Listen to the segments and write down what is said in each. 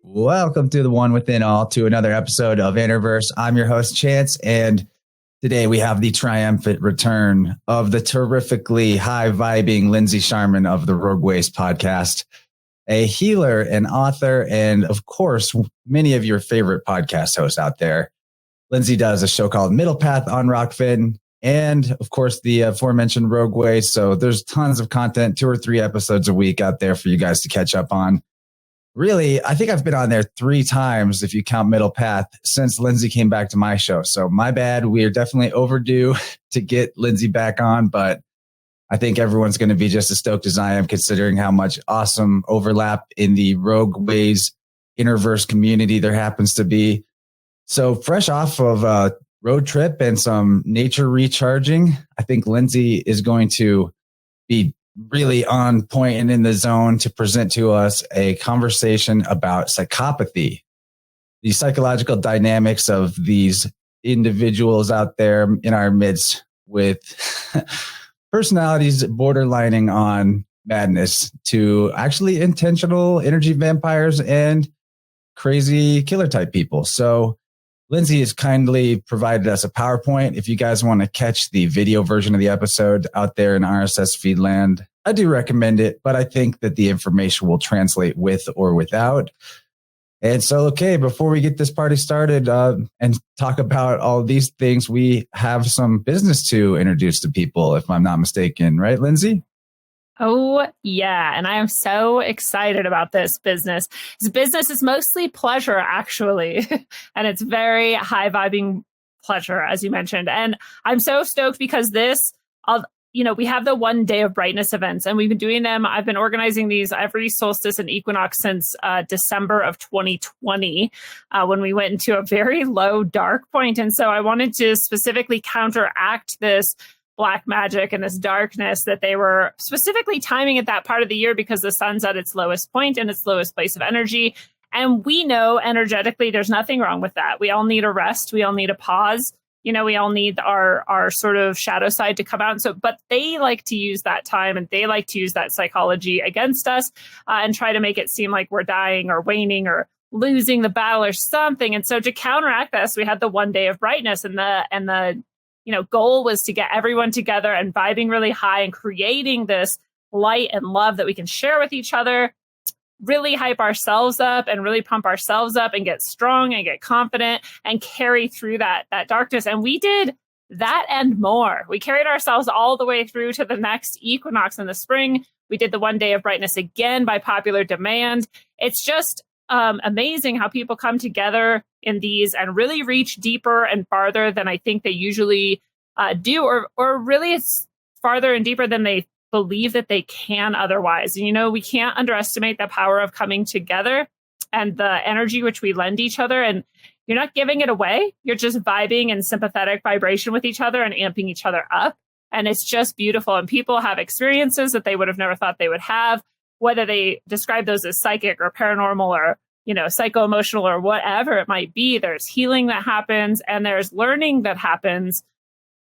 Welcome to the One Within All, to another episode of InnerVerse. I'm your host, Chance, and today we have the triumphant return of the terrifically high-vibing Lindsey Scharmyn of the Rogue Ways podcast, a healer, an author, and of course, many of your favorite podcast hosts out there. Lindsey does a show called Middle Path on Rockfin, and of course, the aforementioned Rogue Ways. So there's tons of content, 2 or 3 episodes a week out there for you guys to catch up on. Really, I think I've been on there 3 times, if you count Middle Path, since Lindsey came back to my show. So my bad. We are definitely overdue to get Lindsey back on, but I think everyone's going to be just as stoked as I am, considering how much awesome overlap in the Rogue Ways InnerVerse community there happens to be. So fresh off of a road trip and some nature recharging, I think Lindsey is going to be really on point and in the zone to present to us a conversation about psychopathy, the psychological dynamics of these individuals out there in our midst with personalities borderlining on madness to actually intentional energy vampires and crazy killer type people. So Lindsey has kindly provided us a PowerPoint. If you guys want to catch the video version of the episode out there in RSS feed land, I do recommend it, but I think that the information will translate with or without. And so, okay, before we get this party started and talk about all these things, we have some business to introduce to people, if I'm not mistaken. Right, Lindsey? Oh, yeah. And I am so excited about this business. This business is mostly pleasure, actually. And it's very high vibing pleasure, as you mentioned. And I'm so stoked because we have the 1 day of brightness events, and we've been doing them. I've been organizing these every solstice and equinox since December of 2020, when we went into a very low dark point. And so I wanted to specifically counteract this black magic and this darkness that they were specifically timing at that part of the year because the sun's at its lowest point and its lowest place of energy. And we know energetically there's nothing wrong with that. We all need a rest. We all need a pause. We all need our sort of shadow side to come out. But they like to use that time and they like to use that psychology against us and try to make it seem like we're dying or waning or losing the battle or something. And so to counteract this, we had the 1 day of brightness, and the goal was to get everyone together and vibing really high and creating this light and love that we can share with each other, really hype ourselves up and really pump ourselves up and get strong and get confident and carry through that darkness. And we did that and more. We carried ourselves all the way through to the next equinox in the spring. We did the 1 day of brightness again by popular demand. It's just amazing how people come together in these and really reach deeper and farther than I think they usually do, or really it's farther and deeper than they believe that they can otherwise. And, we can't underestimate the power of coming together and the energy which we lend each other. And you're not giving it away. You're just vibing in sympathetic vibration with each other and amping each other up. And it's just beautiful. And people have experiences that they would have never thought they would have, whether they describe those as psychic or paranormal or, psycho-emotional or whatever it might be. There's healing that happens and there's learning that happens.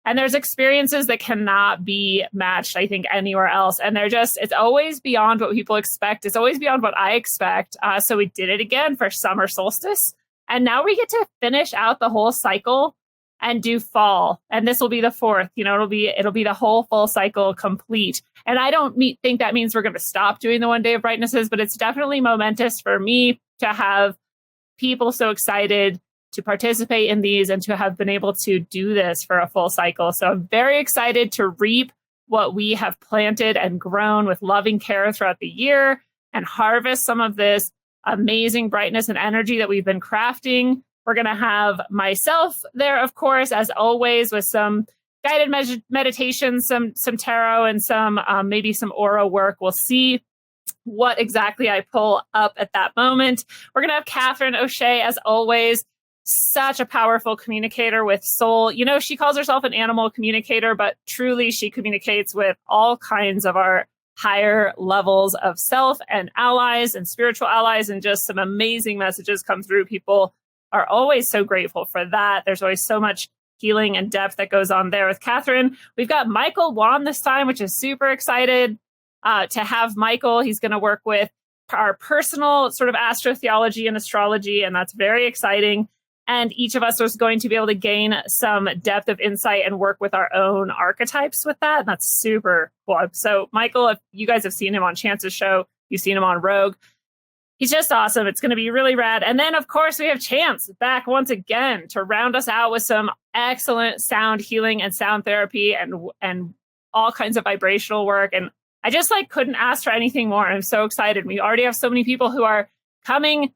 And there's experiences that cannot be matched, I think, anywhere else. And it's always beyond what people expect. It's always beyond what I expect. So we did it again for summer solstice. And now we get to finish out the whole cycle and do fall. And this will be the 4th. It'll be the whole full cycle complete. And I don't think that means we're going to stop doing the 1 day of brightnesses, but it's definitely momentous for me to have people so excited to participate in these and to have been able to do this for a full cycle. So I'm very excited to reap what we have planted and grown with loving care throughout the year and harvest some of this amazing brightness and energy that we've been crafting. We're going to have myself there, of course, as always, with some guided meditation, some tarot, and some maybe some aura work. We'll see what exactly I pull up at that moment. We're going to have Catherine O'Shea, as always, such a powerful communicator with soul. She calls herself an animal communicator, but truly she communicates with all kinds of our higher levels of self and allies and spiritual allies, and just some amazing messages come through. People are always so grateful for that. There's always so much healing and depth that goes on there with Catherine. We've got Michael Wan this time, which is super excited to have Michael. He's going to work with our personal sort of astrotheology and astrology, and that's very exciting. And each of us was going to be able to gain some depth of insight and work with our own archetypes with that. And that's super cool. So Michael, if you guys have seen him on Chance's show, you've seen him on Rogue, he's just awesome. It's going to be really rad. And then, of course, we have Chance back once again to round us out with some excellent sound healing and sound therapy and all kinds of vibrational work. And I just couldn't ask for anything more. I'm so excited. We already have so many people who are coming.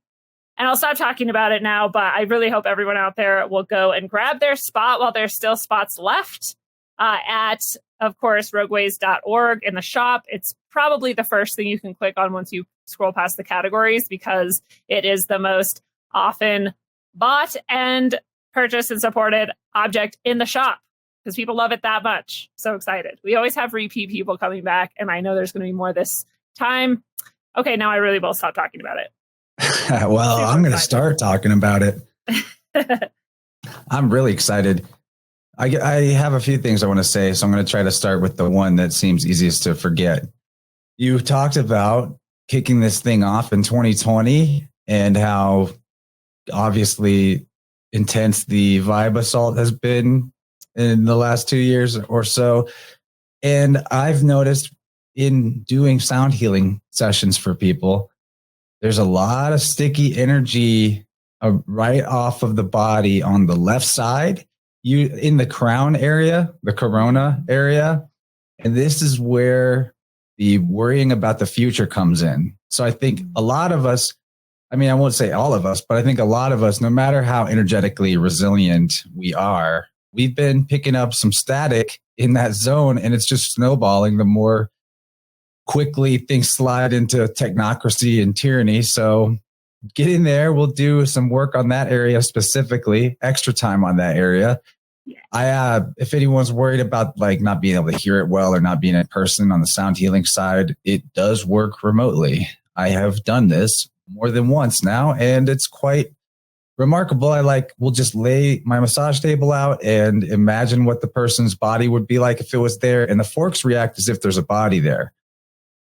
And I'll stop talking about it now, but I really hope everyone out there will go and grab their spot while there's still spots left at, of course, rogueways.org in the shop. It's probably the first thing you can click on once you scroll past the categories, because it is the most often bought and purchased and supported object in the shop because people love it that much. So excited. We always have repeat people coming back, and I know there's going to be more this time. Okay, now I really will stop talking about it. Well, I'm going to start talking about it. I'm really excited. I have a few things I want to say, so I'm going to try to start with the one that seems easiest to forget. You talked about kicking this thing off in 2020 and how obviously intense the vibe assault has been in the last 2 years or so. And I've noticed in doing sound healing sessions for people, there's a lot of sticky energy right off of the body on the left side, in the crown area, the corona area. And this is where the worrying about the future comes in. So I think a lot of us, I mean, I won't say all of us, but I think a lot of us, no matter how energetically resilient we are, we've been picking up some static in that zone, and it's just snowballing the more quickly things slide into technocracy and tyranny. So get in there. We'll do some work on that area specifically, extra time on that area. Yeah. If anyone's worried about not being able to hear it well or not being in person on the sound healing side, it does work remotely. I have done this more than once now, and it's quite remarkable. We'll just lay my massage table out and imagine what the person's body would be like if it was there, and the forks react as if there's a body there.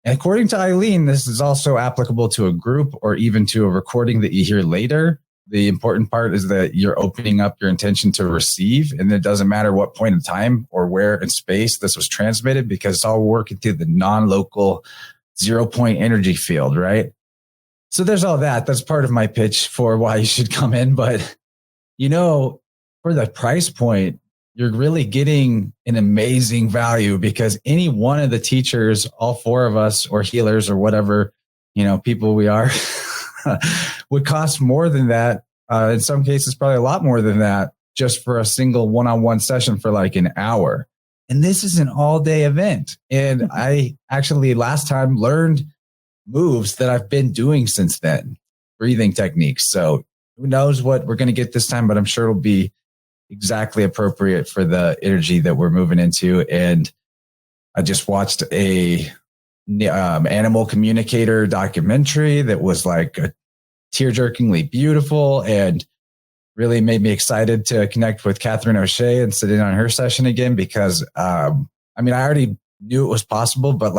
And according to Eileen, this is also applicable to a group or even to a recording that you hear later. The important part is that you're opening up your intention to receive, and it doesn't matter what point in time or where in space this was transmitted, because it's all working through the non-local 0-point energy field, right? So there's all that. That's part of my pitch for why you should come in. But, for the price point, you're really getting an amazing value, because any one of the teachers, all four of us or healers or whatever, people we are, would cost more than that. In some cases, probably a lot more than that, just for a single one-on-one session for an hour. And this is an all-day event. And I actually last time learned moves that I've been doing since then, breathing techniques. So who knows what we're going to get this time, but I'm sure it'll be exactly appropriate for the energy that we're moving into. And I just watched a animal communicator documentary that was tear-jerkingly beautiful and really made me excited to connect with Catherine O'Shea and sit in on her session again, because I already knew it was possible, but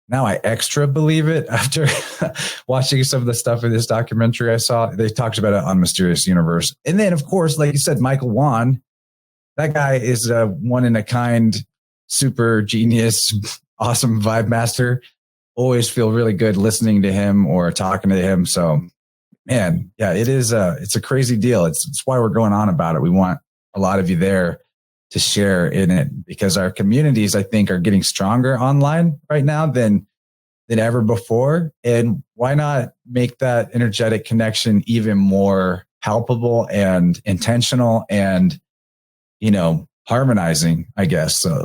now I extra believe it after watching some of the stuff in this documentary I saw. They talked about it on Mysterious Universe. And then, of course, like you said, Michael Wan, that guy is a one-in-a-kind, super genius, awesome vibe master. Always feel really good listening to him or talking to him. So, man, yeah, it's a crazy deal. It's why we're going on about it. We want a lot of you there to share in it, because our communities, I think, are getting stronger online right now than ever before. And why not make that energetic connection even more palpable and intentional and, harmonizing, I guess. So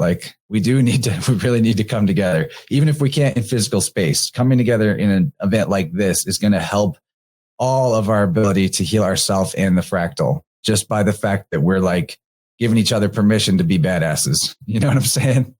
we really need to come together, even if we can't in physical space. Coming together in an event like this is going to help all of our ability to heal ourselves and the fractal, just by the fact that we're giving each other permission to be badasses. You know what I'm saying?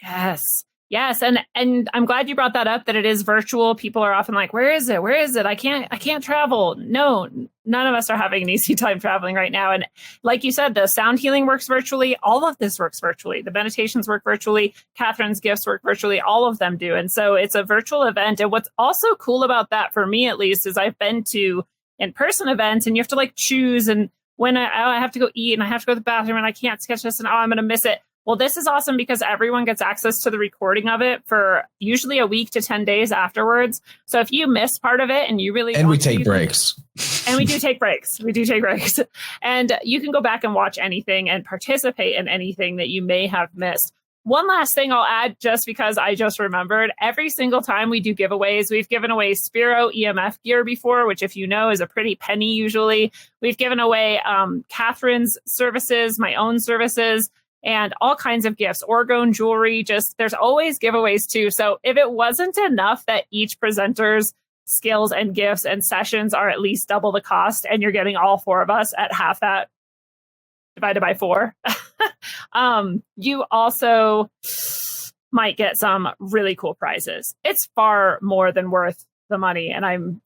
Yes. Yes, and I'm glad you brought that up, that it is virtual. People are often like, where is it? Where is it? I can't travel. No, none of us are having an easy time traveling right now. And like you said, the sound healing works virtually. All of this works virtually. The meditations work virtually. Catherine's gifts work virtually. All of them do. And so it's a virtual event. And what's also cool about that, for me at least, is I've been to in-person events and you have to like choose, and when I have to go eat and I have to go to the bathroom and I can't sketch this and I'm going to miss it. Well, this is awesome because everyone gets access to the recording of it for usually a week to 10 days afterwards. So if you miss part of it and you really and we take breaks. And we do take breaks. We do take breaks. And you can go back and watch anything and participate in anything that you may have missed. One last thing I'll add, just because I just remembered, every single time we do giveaways, we've given away Spiro EMF gear before, which, if you know, is a pretty penny usually. We've given away Catherine's services, my own services, and all kinds of gifts, orgone jewelry. Just there's always giveaways too. So if it wasn't enough that each presenter's skills and gifts and sessions are at least double the cost, and you're getting all four of us at half that divided by 4, you also might get some really cool prizes. It's far more than worth the money, and I'm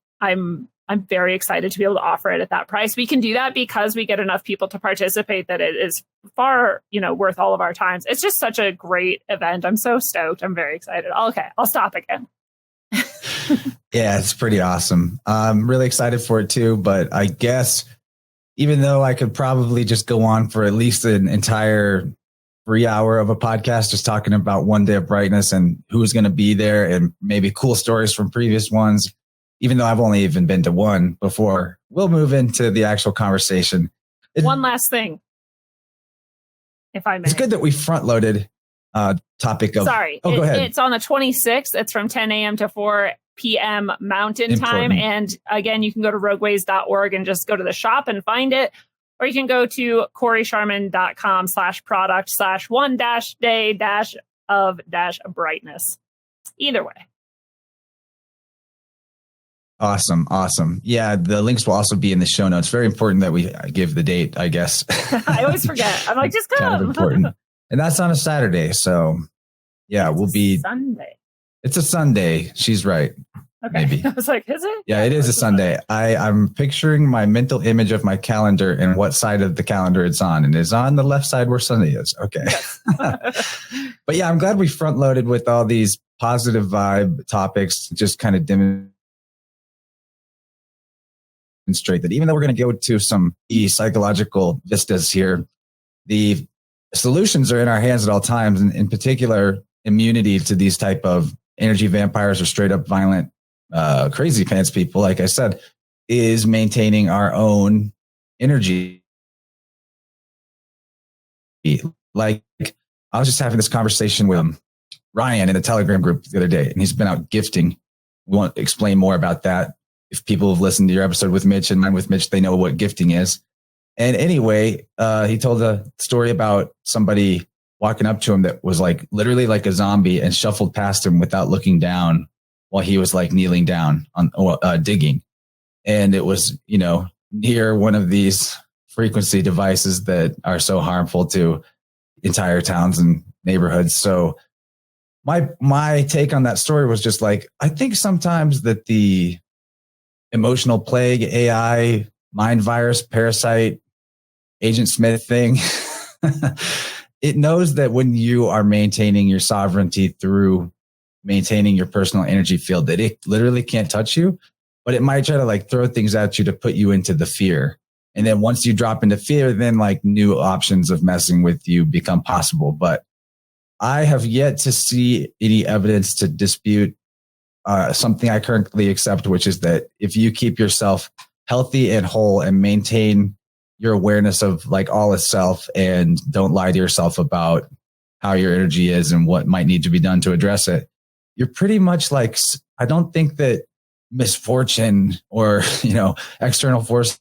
very excited to be able to offer it at that price. We can do that because we get enough people to participate that it is far, worth all of our times. It's just such a great event. I'm so stoked. I'm very excited. Okay, I'll stop again. Yeah, it's pretty awesome. I'm really excited for it too, but I guess even though I could probably just go on for at least an entire 3 hour of a podcast, just talking about one day of brightness and who's going to be there and maybe cool stories from previous ones, even though I've only even been to one before, we'll move into the actual conversation. One last thing, if I may. It's good that we front loaded topic of... Sorry. Go ahead. It's on the 26th. It's from 10 a.m. to 4 p.m. Mountain Time. And again, you can go to rogueways.org and just go to the shop and find it. Or you can go to CoreyScharmyn.com/product/1-day-of-brightness. Either way. Awesome. Yeah, the links will also be in the show notes. Very important that we give the date, I guess. I always forget. I'm like, just come. Kind of important. And that's on a Saturday. So yeah, we'll be... Sunday. It's a Sunday. She's right. Okay. Maybe. I was like, is it? Yeah, it is a Sunday. I'm picturing my mental image of my calendar and what side of the calendar it's on. And it's on the left side where Sunday is. Okay. Yes. But yeah, I'm glad we front loaded with all these positive vibe topics, just kind of demonstrate that even though we're going to go to some psychological vistas here, the solutions are in our hands at all times. And in particular, immunity to these type of energy vampires or straight up violent, crazy pants people, like I said, is maintaining our own energy. Like, I was just having this conversation with Ryan in the Telegram group the other day, and he's been out gifting. We want to explain more about that. If people have listened to your episode with Mitch and mine with Mitch, they know what gifting is. And anyway, he told a story about somebody walking up to him that was like literally like a zombie and shuffled past him without looking down while he was like kneeling down on digging. And it was, near one of these frequency devices that are so harmful to entire towns and neighborhoods. So my take on that story was just like, I think sometimes that the emotional plague, AI, mind virus, parasite, Agent Smith thing, it knows that when you are maintaining your sovereignty through maintaining your personal energy field, that it literally can't touch you, but it might try to like throw things at you to put you into the fear. And then once you drop into fear, then like new options of messing with you become possible. But I have yet to see any evidence to dispute something I currently accept, which is that if you keep yourself healthy and whole and maintain your awareness of like all is self and don't lie to yourself about how your energy is and what might need to be done to address it, you're pretty much like, I don't think that misfortune or, external forces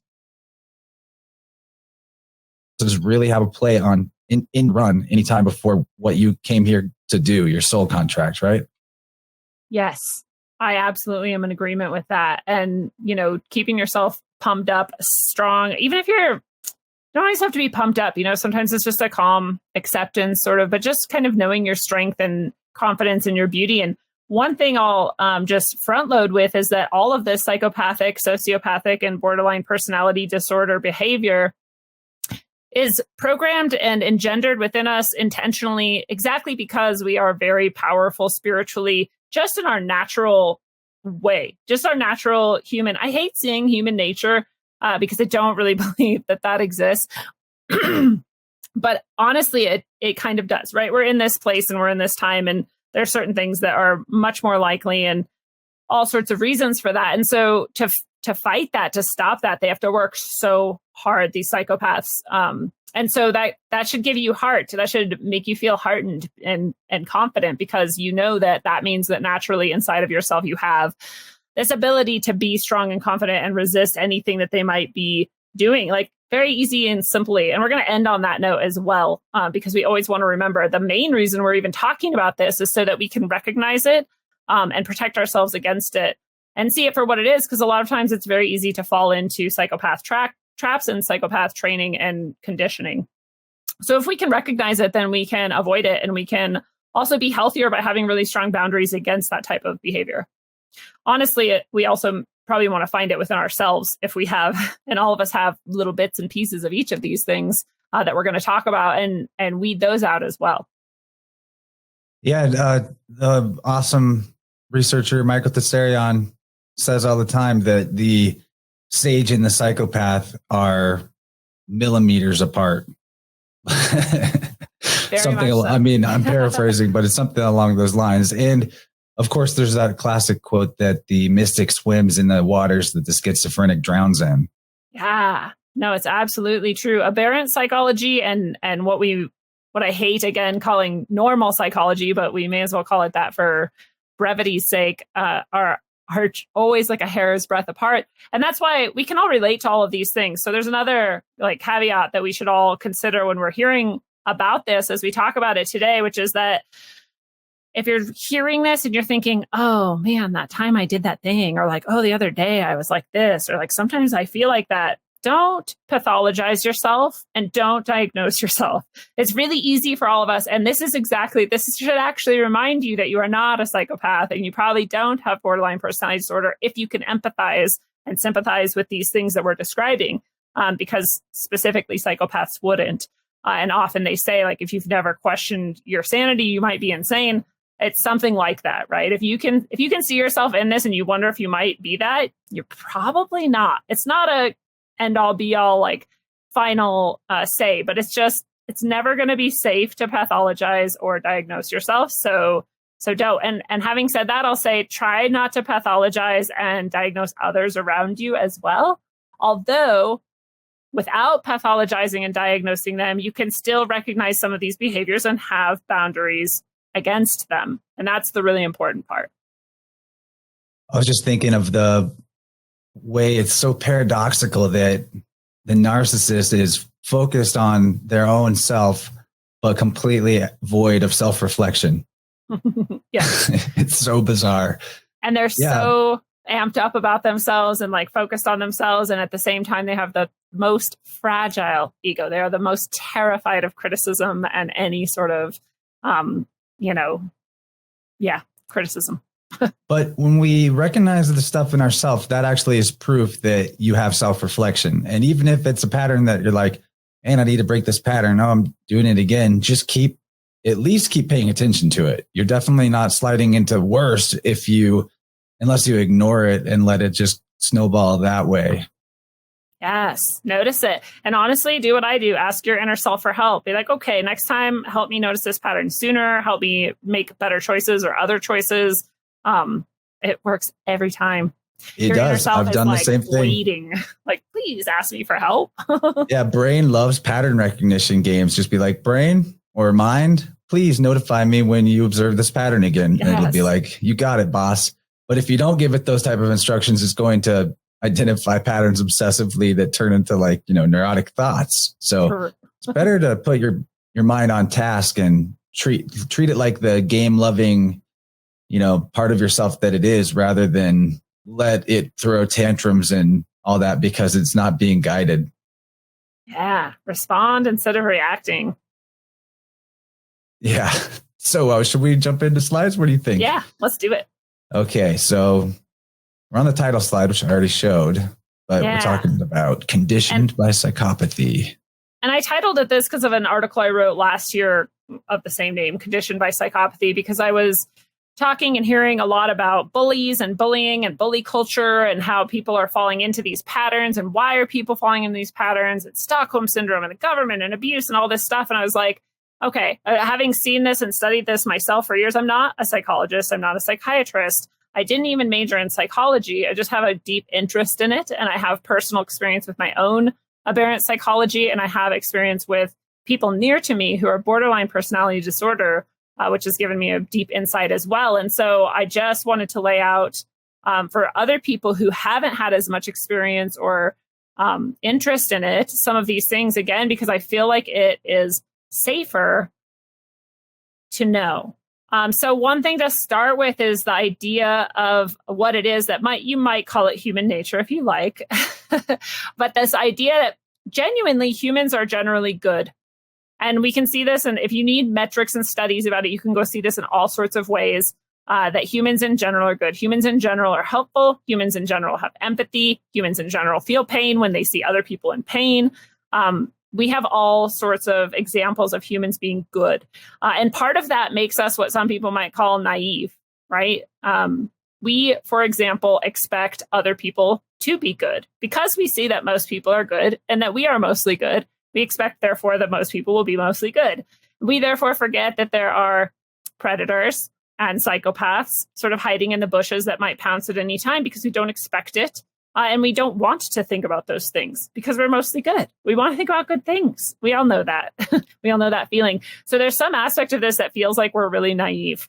really have a play on in run anytime before what you came here to do, your soul contract, right? Yes, I absolutely am in agreement with that. And, keeping yourself pumped up, strong, even if you don't always have to be pumped up, sometimes it's just a calm acceptance sort of, but just kind of knowing your strength and confidence in your beauty. And one thing I'll just front load with is that all of this psychopathic, sociopathic, and borderline personality disorder behavior is programmed and engendered within us intentionally, exactly because we are very powerful spiritually, just in our natural way, just our natural human. I hate seeing human nature because I don't really believe that exists. But honestly, it kind of does, right? We're in this place and we're in this time, and there are certain things that are much more likely, and all sorts of reasons for that. And so to fight that, to stop that, they have to work so hard, these psychopaths. And so that should give you heart. That should make you feel heartened and confident, because you know that means that naturally inside of yourself, you have this ability to be strong and confident and resist anything that they might be doing, like very easy and simply. And we're going to end on that note as well, because we always want to remember the main reason we're even talking about this is so that we can recognize it and protect ourselves against it and see it for what it is. Because a lot of times it's very easy to fall into psychopath traps and psychopath training and conditioning. So if we can recognize it, then we can avoid it, and we can also be healthier by having really strong boundaries against that type of behavior. Honestly, we also probably want to find it within ourselves if we have, and all of us have little bits and pieces of each of these things that we're going to talk about, and weed those out as well. Yeah, the awesome researcher Michael Tsarion says all the time that the sage and the psychopath are millimeters apart. Something, so. I mean, I'm paraphrasing, but it's something along those lines. And of course, there's that classic quote that the mystic swims in the waters that the schizophrenic drowns in. Yeah, no, it's absolutely true. Aberrant psychology and what I hate, again, calling normal psychology, but we may as well call it that for brevity's sake, are always like a hair's breadth apart. And that's why we can all relate to all of these things. So there's another like caveat that we should all consider when we're hearing about this as we talk about it today, which is that if you're hearing this and you're thinking, oh man, that time I did that thing, or like, oh, the other day I was like this, or like sometimes I feel like that, don't pathologize yourself and don't diagnose yourself. It's really easy for all of us. And this should actually remind you that you are not a psychopath and you probably don't have borderline personality disorder if you can empathize and sympathize with these things that we're describing, because specifically psychopaths wouldn't. And often they say, like, if you've never questioned your sanity, you might be insane. It's something like that, right? If you can see yourself in this and you wonder if you might be that, you're probably not. It's not a end all be all like final say, but it's never going to be safe to pathologize or diagnose yourself. So don't. And having said that, I'll say try not to pathologize and diagnose others around you as well. Although without pathologizing and diagnosing them, you can still recognize some of these behaviors and have boundaries against them. And that's the really important part. I was just thinking of the way it's so paradoxical that the narcissist is focused on their own self, but completely void of self-reflection. Yeah. It's so bizarre. And they're so amped up about themselves and like focused on themselves. And at the same time, they have the most fragile ego. They are the most terrified of criticism and any sort of, criticism. But when we recognize the stuff in ourselves, that actually is proof that you have self-reflection. And even if it's a pattern that you're like, man, I need to break this pattern. No, I'm doing it again. Just at least keep paying attention to it. You're definitely not sliding into worse unless you ignore it and let it just snowball that way. Yes. Notice it. And honestly, do what I do. Ask your inner self for help. Be like, okay, next time, help me notice this pattern sooner. Help me make better choices or other choices. It works every time. It does. I've done the same thing. Bleeding. Like, please ask me for help. Yeah. Brain loves pattern recognition games. Just be like, brain or mind, please notify me when you observe this pattern again. Yes. And it'll be like, you got it, boss. But if you don't give it those type of instructions, it's going to identify patterns obsessively that turn into like, neurotic thoughts. So it's better to put your mind on task and treat it like the game loving, part of yourself that it is, rather than let it throw tantrums and all that because it's not being guided. Yeah. Respond instead of reacting. Yeah. So should we jump into slides? What do you think? Yeah, let's do it. Okay, so we're on the title slide, which I already showed, but we're talking about conditioned by psychopathy. And I titled it this because of an article I wrote last year of the same name, Conditioned by Psychopathy, because I was talking and hearing a lot about bullies and bullying and bully culture and how people are falling into these patterns and why are people falling into these patterns and Stockholm syndrome and the government and abuse and all this stuff. And I was like, okay, having seen this and studied this myself for years, I'm not a psychologist. I'm not a psychiatrist. I didn't even major in psychology. I just have a deep interest in it. And I have personal experience with my own aberrant psychology. And I have experience with people near to me who are borderline personality disorder, which has given me a deep insight as well. And so I just wanted to lay out for other people who haven't had as much experience or interest in it, some of these things, again, because I feel like it is safer to know. So one thing to start with is the idea of what it is that you might call it human nature if you like, but this idea that genuinely humans are generally good. And we can see this, and if you need metrics and studies about it, you can go see this in all sorts of ways, that humans in general are good. Humans in general are helpful. Humans in general have empathy. Humans in general feel pain when they see other people in pain. We have all sorts of examples of humans being good. And part of that makes us what some people might call naive, right? We, for example, expect other people to be good because we see that most people are good and that we are mostly good. We expect, therefore, that most people will be mostly good. We, therefore, forget that there are predators and psychopaths sort of hiding in the bushes that might pounce at any time because we don't expect it. And we don't want to think about those things because we're mostly good. We want to think about good things. We all know that. We all know that feeling. So there's some aspect of this that feels like we're really naive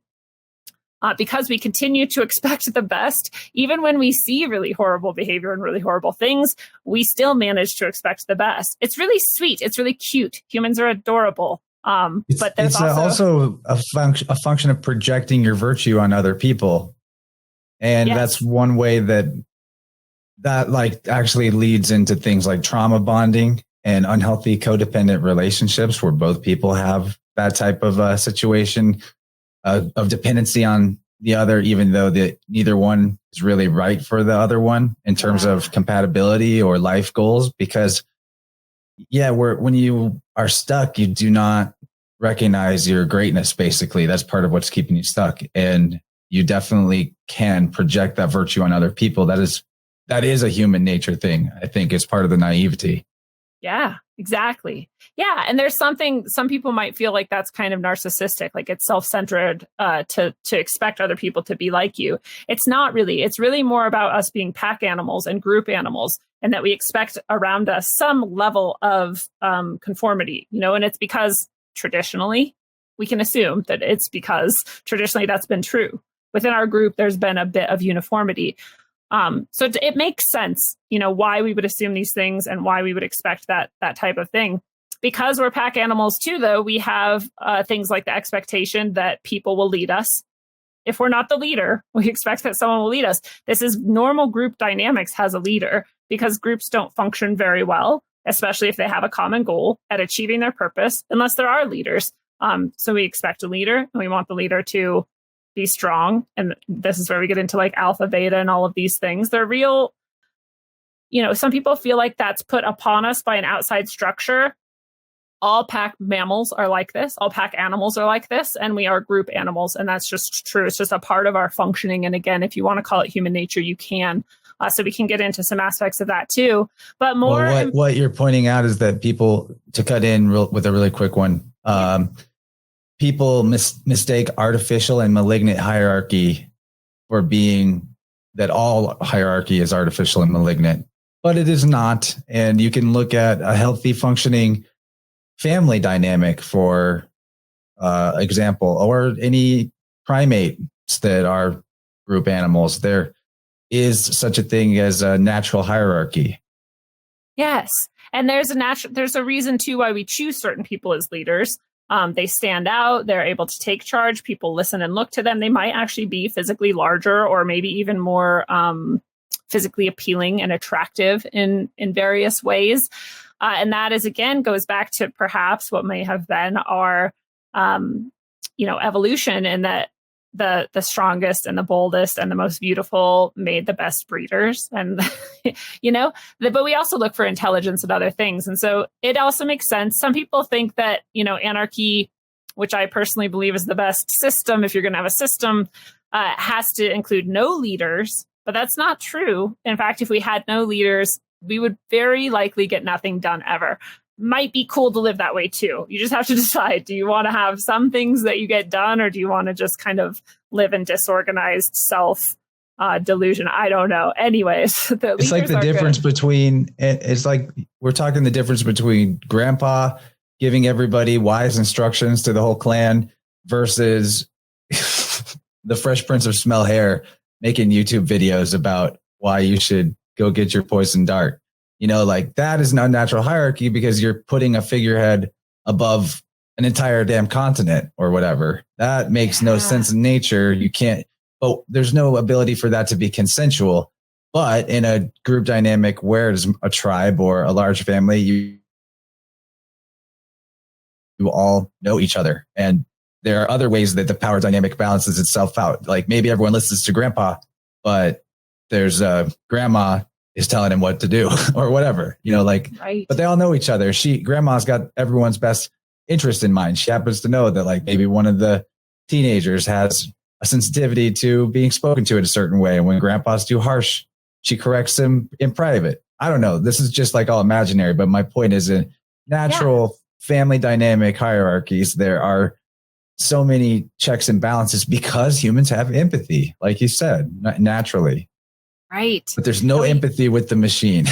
because we continue to expect the best. Even when we see really horrible behavior and really horrible things, we still manage to expect the best. It's really sweet. It's really cute. Humans are adorable. But there's also a function of projecting your virtue on other people. And that's one way that like actually leads into things like trauma bonding and unhealthy codependent relationships where both people have that type of situation of dependency on the other, even though neither one is really right for the other one in terms of compatibility or life goals. Because when you are stuck, you do not recognize your greatness. Basically, that's part of what's keeping you stuck. And you definitely can project that virtue on other people. That is a human nature thing, I think, is part of the naivety. Yeah, exactly. Yeah. And there's some people might feel like that's kind of narcissistic, like it's self-centered to expect other people to be like you. It's not really. It's really more about us being pack animals and group animals, and that we expect around us some level of conformity, and it's because traditionally, we can assume that it's because traditionally that's been true. Within our group, there's been a bit of uniformity. So it makes sense, why we would assume these things and why we would expect that type of thing. Because we're pack animals too, though, we have things like the expectation that people will lead us. If we're not the leader, we expect that someone will lead us. This is normal group dynamics has a leader because groups don't function very well, especially if they have a common goal at achieving their purpose, unless there are leaders. So we expect a leader and we want the leader to be strong. And this is where we get into like alpha, beta, and all of these things. They're real. Some people feel like that's put upon us by an outside structure. All pack mammals are like this. All pack animals are like this. And we are group animals. And that's just true. It's just a part of our functioning. And again, if you want to call it human nature, you can. So we can get into some aspects of that too. But more. Well, what you're pointing out is that people, to cut in with a really quick one, people mistake artificial and malignant hierarchy for being that all hierarchy is artificial and malignant, but it is not. And you can look at a healthy functioning family dynamic, for example, or any primates that are group animals. There is such a thing as a natural hierarchy. Yes. And there's a reason too why we choose certain people as leaders. They stand out. They're able to take charge. People listen and look to them. They might actually be physically larger or maybe even more physically appealing and attractive in various ways. And that is, again, goes back to perhaps what may have been our evolution, and that the strongest and the boldest and the most beautiful made the best breeders. And, but we also look for intelligence and other things. And so it also makes sense. Some people think that, anarchy, which I personally believe is the best system, if you're going to have a system, has to include no leaders. But that's not true. In fact, if we had no leaders, we would very likely get nothing done ever. Might be cool to live that way too. You just have to decide, do you want to have some things that you get done, or do you want to just kind of live in disorganized self delusion? I don't know. Anyways, it's like the difference between, it's like we're talking the difference between grandpa giving everybody wise instructions to the whole clan versus the Fresh Prince of Smell Hair making YouTube videos about why you should go get your poison dart. Like that is an unnatural hierarchy because you're putting a figurehead above an entire damn continent or whatever. That makes no sense in nature. You can't, but there's no ability for that to be consensual. But in a group dynamic where it's a tribe or a large family, you all know each other. And there are other ways that the power dynamic balances itself out. Like maybe everyone listens to grandpa, but there's grandma is telling him what to do or whatever, right. But they all know each other. Grandma's got everyone's best interest in mind. She happens to know that like maybe one of the teenagers has a sensitivity to being spoken to in a certain way. And when grandpa's too harsh, she corrects him in private. I don't know. This is just like all imaginary, but my point is in natural family dynamic hierarchies, there are so many checks and balances because humans have empathy, like you said, naturally. Right. But there's no empathy with the machine.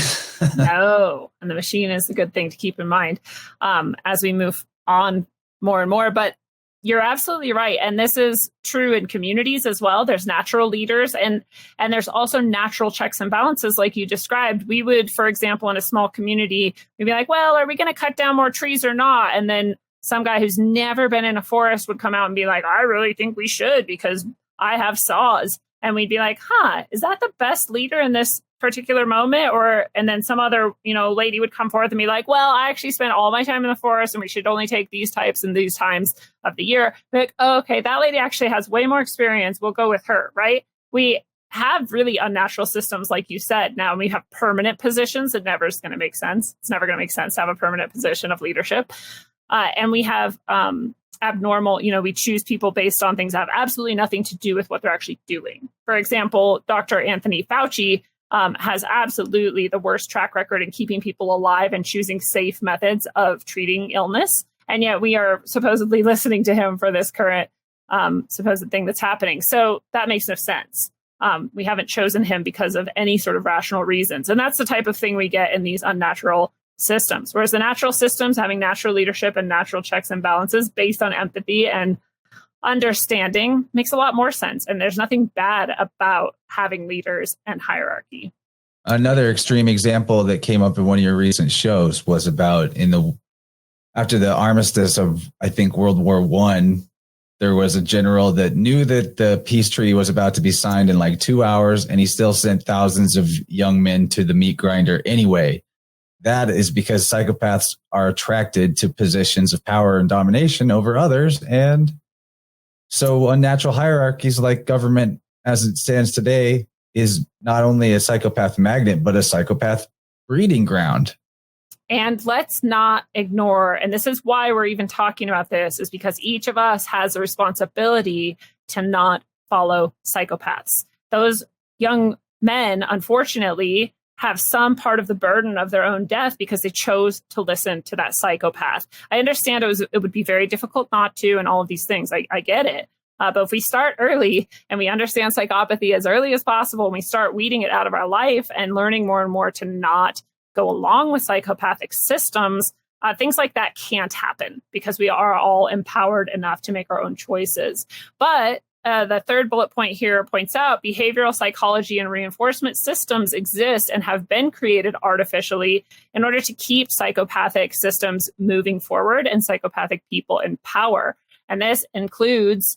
No. And the machine is a good thing to keep in mind as we move on more and more. But you're absolutely right. And this is true in communities as well. There's natural leaders and there's also natural checks and balances like you described. We would, for example, in a small community, we'd be like, well, are we going to cut down more trees or not? And then some guy who's never been in a forest would come out and be like, I really think we should because I have saws. And we'd be like, is that the best leader in this particular moment? And then some other, lady would come forth and be like, well, I actually spent all my time in the forest and we should only take these types and these times of the year. Like, oh, okay, that lady actually has way more experience. We'll go with her, right? We have really unnatural systems, like you said. Now we have permanent positions. It never is going to make sense. It's never going to make sense to have a permanent position of leadership. And we have abnormal, we choose people based on things that have absolutely nothing to do with what they're actually doing. For example, Dr. Anthony Fauci has absolutely the worst track record in keeping people alive and choosing safe methods of treating illness. And yet we are supposedly listening to him for this current supposed thing that's happening. So that makes no sense. We haven't chosen him because of any sort of rational reasons. And that's the type of thing we get in these unnatural systems. Whereas the natural systems, having natural leadership and natural checks and balances based on empathy and understanding, makes a lot more sense. And there's nothing bad about having leaders and hierarchy. Another extreme example that came up in one of your recent shows was about after the armistice of, I think, World War I, there was a general that knew that the peace treaty was about to be signed in like 2 hours, and he still sent thousands of young men to the meat grinder anyway. That is because psychopaths are attracted to positions of power and domination over others. And so unnatural hierarchies like government as it stands today is not only a psychopath magnet, but a psychopath breeding ground. And let's not ignore, and this is why we're even talking about this, is because each of us has a responsibility to not follow psychopaths. Those young men, unfortunately, have some part of the burden of their own death because they chose to listen to that psychopath. I understand it would be very difficult not to, and all of these things. I get it. But if we start early and we understand psychopathy as early as possible, and we start weeding it out of our life and learning more and more to not go along with psychopathic systems, things like that can't happen because we are all empowered enough to make our own choices. But the third bullet point here points out behavioral psychology and reinforcement systems exist and have been created artificially in order to keep psychopathic systems moving forward and psychopathic people in power. And this includes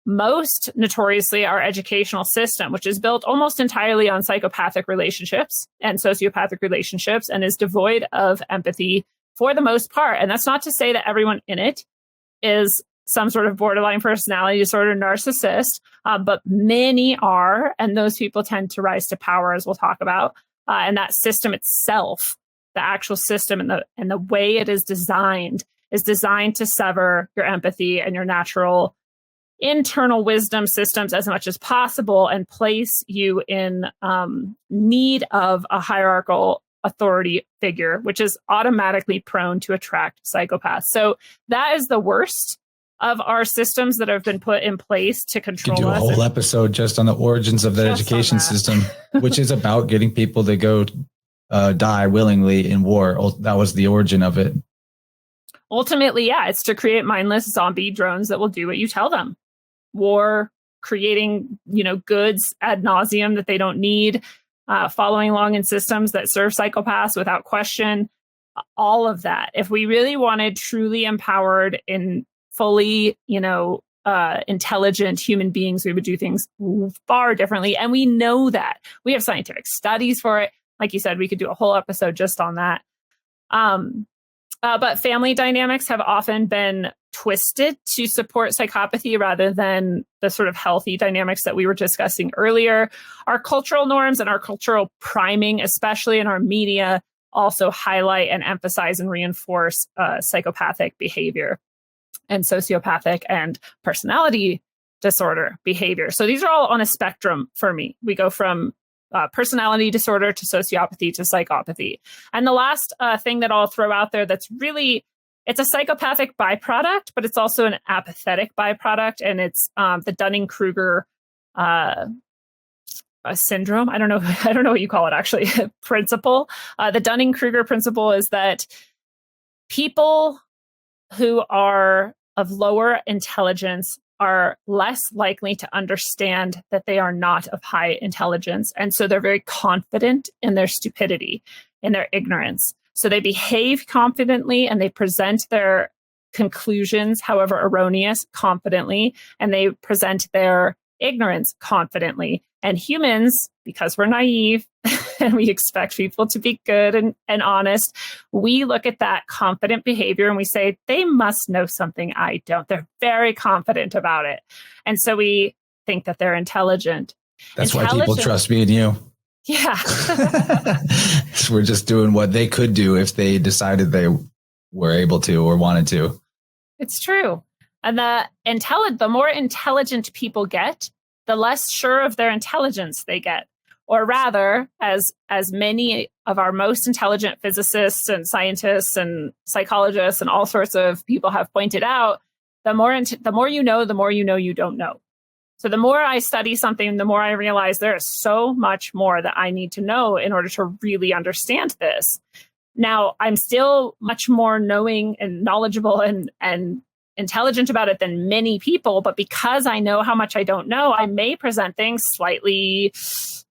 most notoriously our educational system, which is built almost entirely on psychopathic relationships and sociopathic relationships and is devoid of empathy for the most part. And that's not to say that everyone in it is some sort of borderline personality disorder, narcissist, but many are, and those people tend to rise to power, as we'll talk about. And that system itself, the actual system and the way it is designed to sever your empathy and your natural internal wisdom systems as much as possible and place you in need of a hierarchical authority figure, which is automatically prone to attract psychopaths. So that is the worst of our systems that have been put in place to control us. You could do a whole episode just on the origins of the education system, which is about getting people to go die willingly in war. That was the origin of it. Ultimately, yeah, it's to create mindless zombie drones that will do what you tell them. War, creating, goods ad nauseum that they don't need, following along in systems that serve psychopaths without question, all of that. If we really wanted truly empowered and fully, intelligent human beings, we would do things far differently. And we know that. We have scientific studies for it. Like you said, we could do a whole episode just on that. But family dynamics have often been twisted to support psychopathy rather than the sort of healthy dynamics that we were discussing earlier. Our cultural norms and our cultural priming, especially in our media, also highlight and emphasize and reinforce psychopathic behavior and sociopathic and personality disorder behavior. So these are all on a spectrum for me. We go from personality disorder to sociopathy to psychopathy. And the last thing that I'll throw out there that's really, it's a psychopathic byproduct, but it's also an apathetic byproduct. And it's the Dunning-Kruger syndrome. I don't know what you call it, actually, principle. The Dunning-Kruger principle is that people who are of lower intelligence are less likely to understand that they are not of high intelligence. And so they're very confident in their stupidity, in their ignorance. So they behave confidently and they present their conclusions, however erroneous, confidently, and they present their ignorance confidently. And humans, because we're naive and we expect people to be good and honest, we look at that confident behavior and we say, they must know something I don't. They're very confident about it. And so we think that they're intelligent. That's why people trust me and you. Yeah. We're just doing what they could do if they decided they were able to or wanted to. It's true. And the more intelligent people get, the less sure of their intelligence they get. Or rather, as many of our most intelligent physicists and scientists and psychologists and all sorts of people have pointed out, the more you know, the more you know you don't know. So the more I study something, the more I realize there is so much more that I need to know in order to really understand this. Now, I'm still much more knowing and knowledgeable and intelligent about it than many people, but because I know how much I don't know, I may present things slightly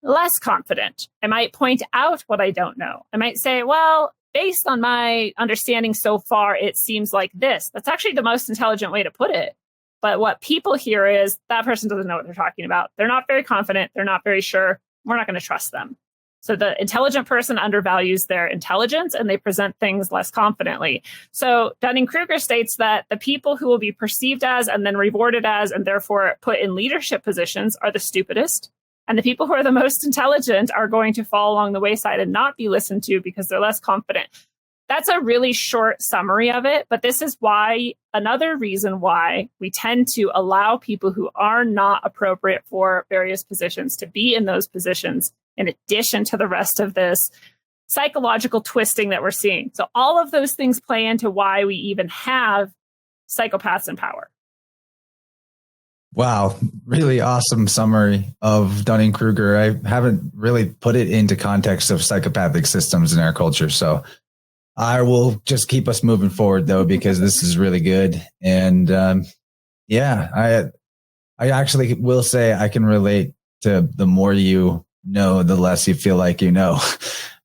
less confident. I might point out what I don't know. I might say, well, based on my understanding so far, it seems like this. That's actually the most intelligent way to put it. But what people hear is that person doesn't know what they're talking about. They're not very confident. They're not very sure. We're not going to trust them. So the intelligent person undervalues their intelligence and they present things less confidently. So Dunning-Kruger states that the people who will be perceived as and then rewarded as and therefore put in leadership positions are the stupidest. And the people who are the most intelligent are going to fall along the wayside and not be listened to because they're less confident. That's a really short summary of it, but this is another reason why we tend to allow people who are not appropriate for various positions to be in those positions, in addition to the rest of this psychological twisting that we're seeing. So all of those things play into why we even have psychopaths in power. Wow. Really awesome summary of Dunning-Kruger. I haven't really put it into context of psychopathic systems in our culture. So I will just keep us moving forward, though, because this is really good. And I actually will say I can relate to the more you know, the less you feel like you know.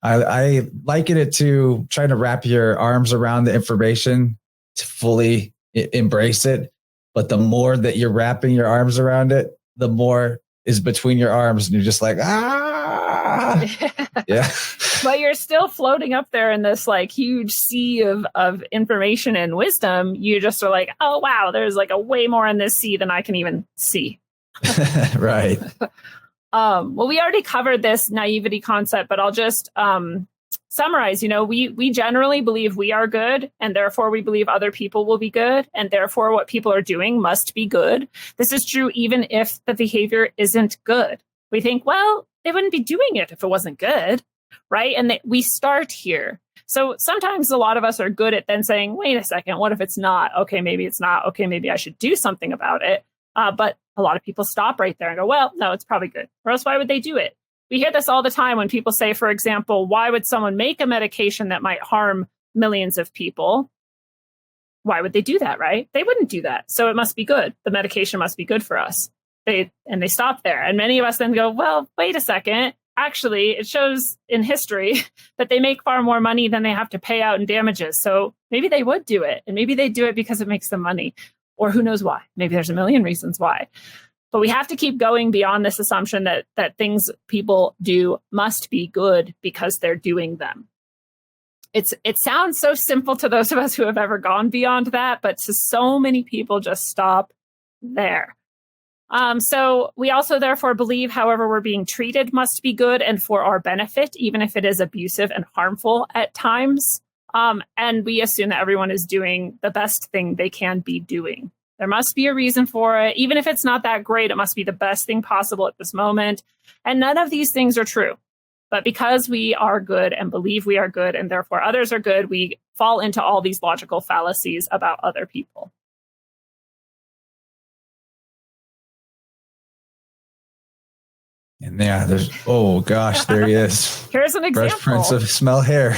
I liken it to trying to wrap your arms around the information to fully embrace it. But the more that you're wrapping your arms around it, the more is between your arms. And you're just like, Yeah. But you're still floating up there in this like huge sea of information and wisdom. You just are like, oh, wow, there's like a way more in this sea than I can even see. Right. Well, we already covered this naivety concept, but I'll just summarize. We generally believe we are good, and therefore we believe other people will be good, and therefore what people are doing must be good. This is true even if the behavior isn't good. We think, well, they wouldn't be doing it if it wasn't good, right? And we start here. So sometimes a lot of us are good at then saying, wait a second, what if it's not? Okay, maybe it's not. Okay, maybe I should do something about it. But a lot of people stop right there and go, well, no, it's probably good. Or else why would they do it? We hear this all the time when people say, for example, why would someone make a medication that might harm millions of people? Why would they do that, right? They wouldn't do that. So it must be good. The medication must be good for us. They stop there. And many of us then go, well, wait a second. Actually, it shows in history that they make far more money than they have to pay out in damages. So maybe they would do it. And maybe they do it because it makes them money. Or who knows why? Maybe there's a million reasons why. But we have to keep going beyond this assumption that things people do must be good because they're doing them. It sounds so simple to those of us who have ever gone beyond that, but to so many people just stop there. So we also therefore believe, however we're being treated must be good and for our benefit, even if it is abusive and harmful at times. And we assume that everyone is doing the best thing they can be doing. There must be a reason for it. Even if it's not that great, it must be the best thing possible at this moment. And none of these things are true. But because we are good and believe we are good and therefore others are good, we fall into all these logical fallacies about other people. And yeah, oh gosh, there he is. Here's an example. Fresh Prince of Smell Hair.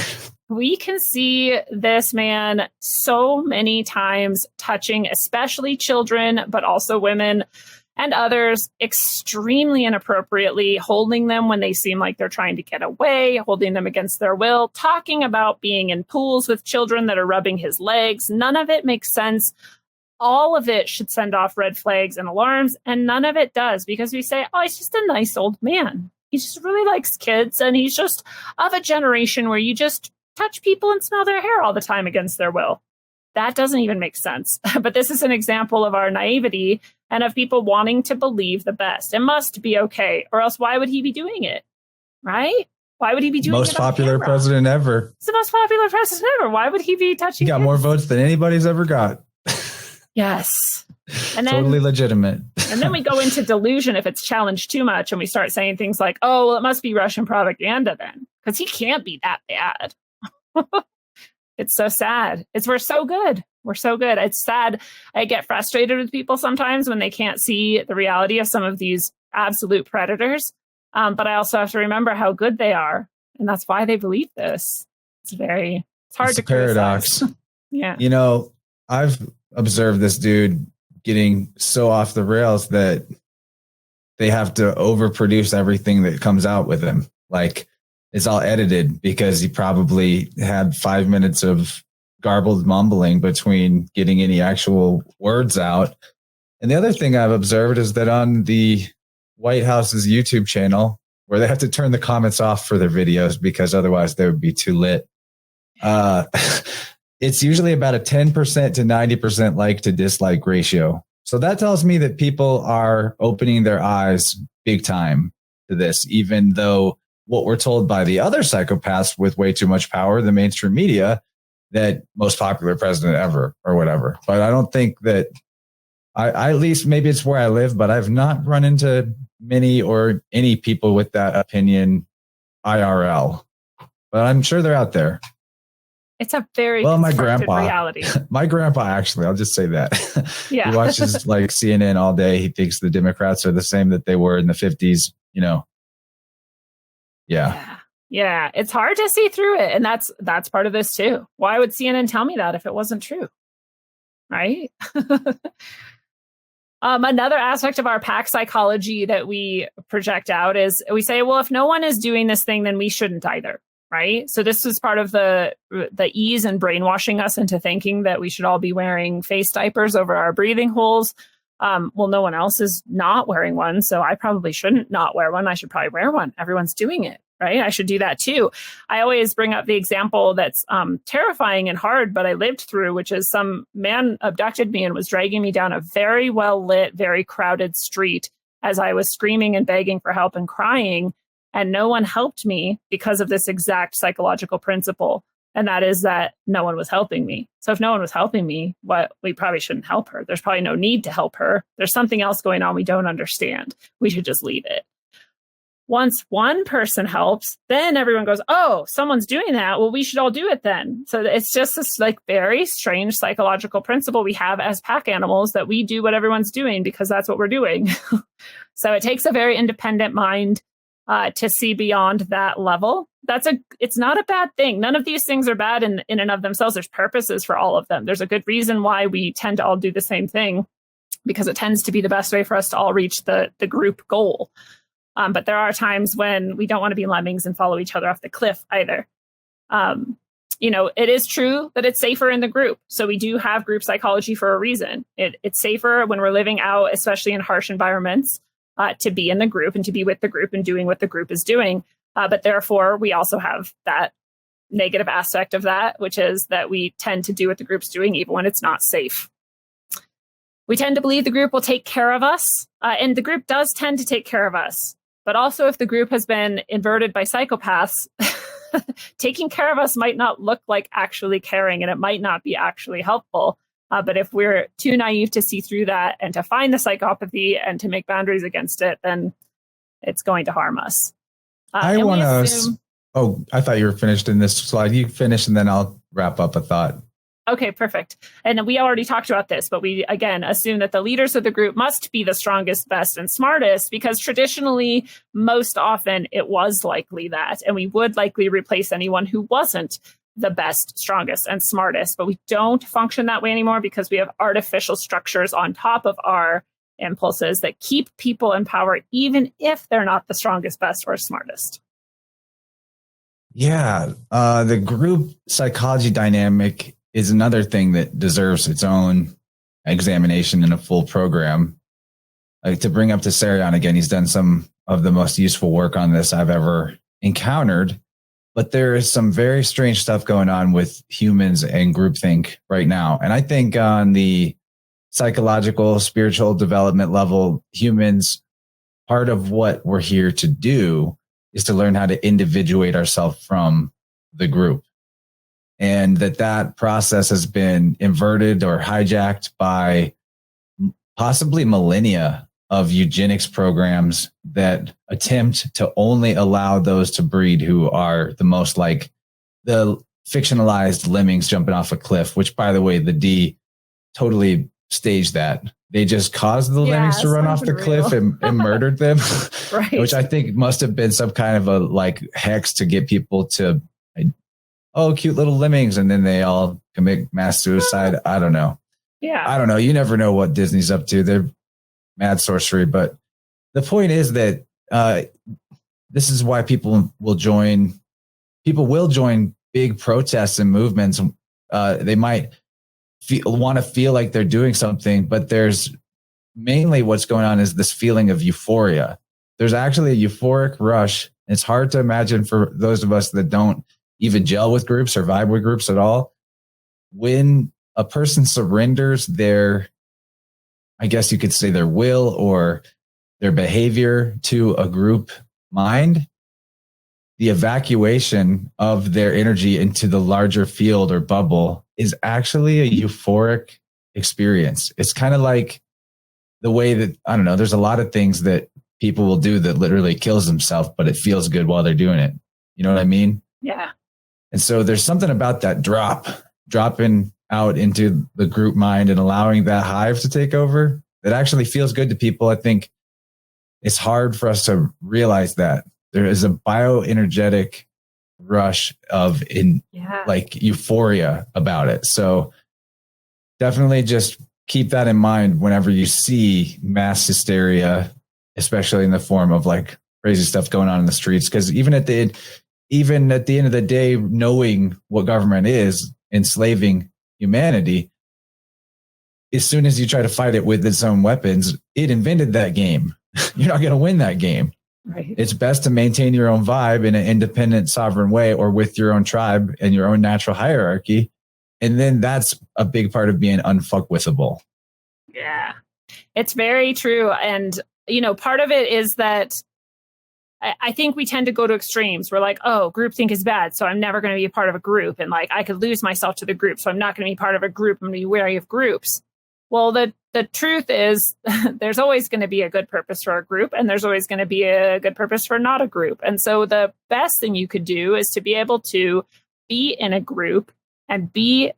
We can see this man so many times touching, especially children, but also women and others extremely inappropriately, holding them when they seem like they're trying to get away, holding them against their will, talking about being in pools with children that are rubbing his legs. None of it makes sense. All of it should send off red flags and alarms, and none of it does because we say, oh, he's just a nice old man. He just really likes kids, and he's just of a generation where you just touch people and smell their hair all the time against their will. That doesn't even make sense. But this is an example of our naivety and of people wanting to believe the best. It must be okay, or else why would he be doing it? Right? Why would he be doing most it? Most popular president ever. It's the most popular president ever. Why would he be touching? He got more votes than anybody's ever got. Yes. And then, totally legitimate. And then we go into delusion if it's challenged too much and we start saying things like, oh, well, it must be Russian propaganda then, because he can't be that bad. It's so sad. We're so good. We're so good. It's sad. I get frustrated with people sometimes when they can't see the reality of some of these absolute predators. But I also have to remember how good they are. And that's why they believe this. It's hard to paradox. Yeah. You know, I've observed this dude getting so off the rails that they have to overproduce everything that comes out with him. Like, it's all edited because he probably had 5 minutes of garbled mumbling between getting any actual words out. And the other thing I've observed is that on the White House's YouTube channel, where they have to turn the comments off for their videos because otherwise they would be too lit, it's usually about a 10% to 90% like to dislike ratio. So that tells me that people are opening their eyes big time to this, even though what we're told by the other psychopaths with way too much power, the mainstream media, that most popular president ever or whatever. But I don't think that I at least maybe it's where I live, but I've not run into many or any people with that opinion IRL, but I'm sure they're out there. It's a very my grandpa reality. My grandpa, actually, I'll just say that. Yeah. He watches like CNN all day. He thinks the Democrats are the same that they were in the 50s, you know. Yeah. Yeah. It's hard to see through it. And that's part of this too. Why would CNN tell me that if it wasn't true? Right? Another aspect of our pack psychology that we project out is we say, well, if no one is doing this thing, then we shouldn't either. Right? So this is part of the ease and brainwashing us into thinking that we should all be wearing face diapers over our breathing holes. Well, no one else is not wearing one, so I probably shouldn't not wear one. I should probably wear one. Everyone's doing it. right? I should do that too. I always bring up the example that's terrifying and hard, but I lived through, which is some man abducted me and was dragging me down a very well lit, very crowded street as I was screaming and begging for help and crying. And no one helped me because of this exact psychological principle. And that is that no one was helping me. So if no one was helping me, we probably shouldn't help her. There's probably no need to help her. There's something else going on we don't understand. We should just leave it. Once one person helps, then everyone goes, oh, someone's doing that. Well, we should all do it then. So it's just this like very strange psychological principle we have as pack animals that we do what everyone's doing because that's what we're doing. So it takes a very independent mind to see beyond that level. It's not a bad thing. None of these things are bad in and of themselves. There's purposes for all of them. There's a good reason why we tend to all do the same thing, because it tends to be the best way for us to all reach the group goal. But there are times when we don't want to be lemmings and follow each other off the cliff either. It is true that it's safer in the group. So we do have group psychology for a reason. It's safer when we're living out, especially in harsh environments, to be in the group and to be with the group and doing what the group is doing. But therefore, we also have that negative aspect of that, which is that we tend to do what the group's doing, even when it's not safe. We tend to believe the group will take care of us, and the group does tend to take care of us. But also, if the group has been inverted by psychopaths, taking care of us might not look like actually caring, and it might not be actually helpful. But if we're too naive to see through that and to find the psychopathy and to make boundaries against it, then it's going to harm us. I want to. Oh, I thought you were finished in this slide. You finish, and then I'll wrap up a thought. Okay, perfect. And we already talked about this, but we, again, assume that the leaders of the group must be the strongest, best, and smartest, because traditionally, most often, it was likely that. And we would likely replace anyone who wasn't the best, strongest, and smartest. But we don't function that way anymore because we have artificial structures on top of our impulses that keep people in power, even if they're not the strongest, best, or smartest. Yeah, the group psychology dynamic is another thing that deserves its own examination in a full program. To bring up to Sarion again, he's done some of the most useful work on this I've ever encountered. But there is some very strange stuff going on with humans and groupthink right now. And I think on the psychological, spiritual development level, humans, part of what we're here to do is to learn how to individuate ourselves from the group. And that process has been inverted or hijacked by possibly millennia of eugenics programs that attempt to only allow those to breed who are the most like the fictionalized lemmings jumping off a cliff, which, by the way, the D totally staged that. They just caused the lemmings to run off the cliff and murdered them, right. Which I think must have been some kind of a like hex to get people to, oh, cute little lemmings. And then they all commit mass suicide. I don't know. Yeah. I don't know. You never know what Disney's up to. They're mad sorcery. But the point is that this is why people will join big protests and movements. They might want to feel like they're doing something, but there's mainly what's going on is this feeling of euphoria. There's actually a euphoric rush. It's hard to imagine for those of us that don't even gel with groups or vibe with groups at all. When a person surrenders their, I guess you could say their will or their behavior to a group mind, the evacuation of their energy into the larger field or bubble is actually a euphoric experience. It's kind of like the way that, I don't know, there's a lot of things that people will do that literally kills themselves, but it feels good while they're doing it. You know what I mean? Yeah. And so there's something about that dropping out into the group mind and allowing that hive to take over that actually feels good to people. I think it's hard for us to realize that there is a bioenergetic rush of like euphoria about it. So definitely just keep that in mind whenever you see mass hysteria, especially in the form of like crazy stuff going on in the streets. Because even at the end of the day, knowing what government is enslaving humanity, as soon as you try to fight it with its own weapons, it invented that game. You're not going to win that game. Right. It's best to maintain your own vibe in an independent, sovereign way, or with your own tribe and your own natural hierarchy. And then that's a big part of being unfuckwithable. Yeah, it's very true. And, part of it is that I think we tend to go to extremes. We're like, oh, groupthink is bad, so I'm never going to be a part of a group. And like, I could lose myself to the group, so I'm not going to be part of a group. I'm going to be wary of groups. Well, the truth is there's always going to be a good purpose for a group, and there's always going to be a good purpose for not a group. And so the best thing you could do is to be able to be in a group and be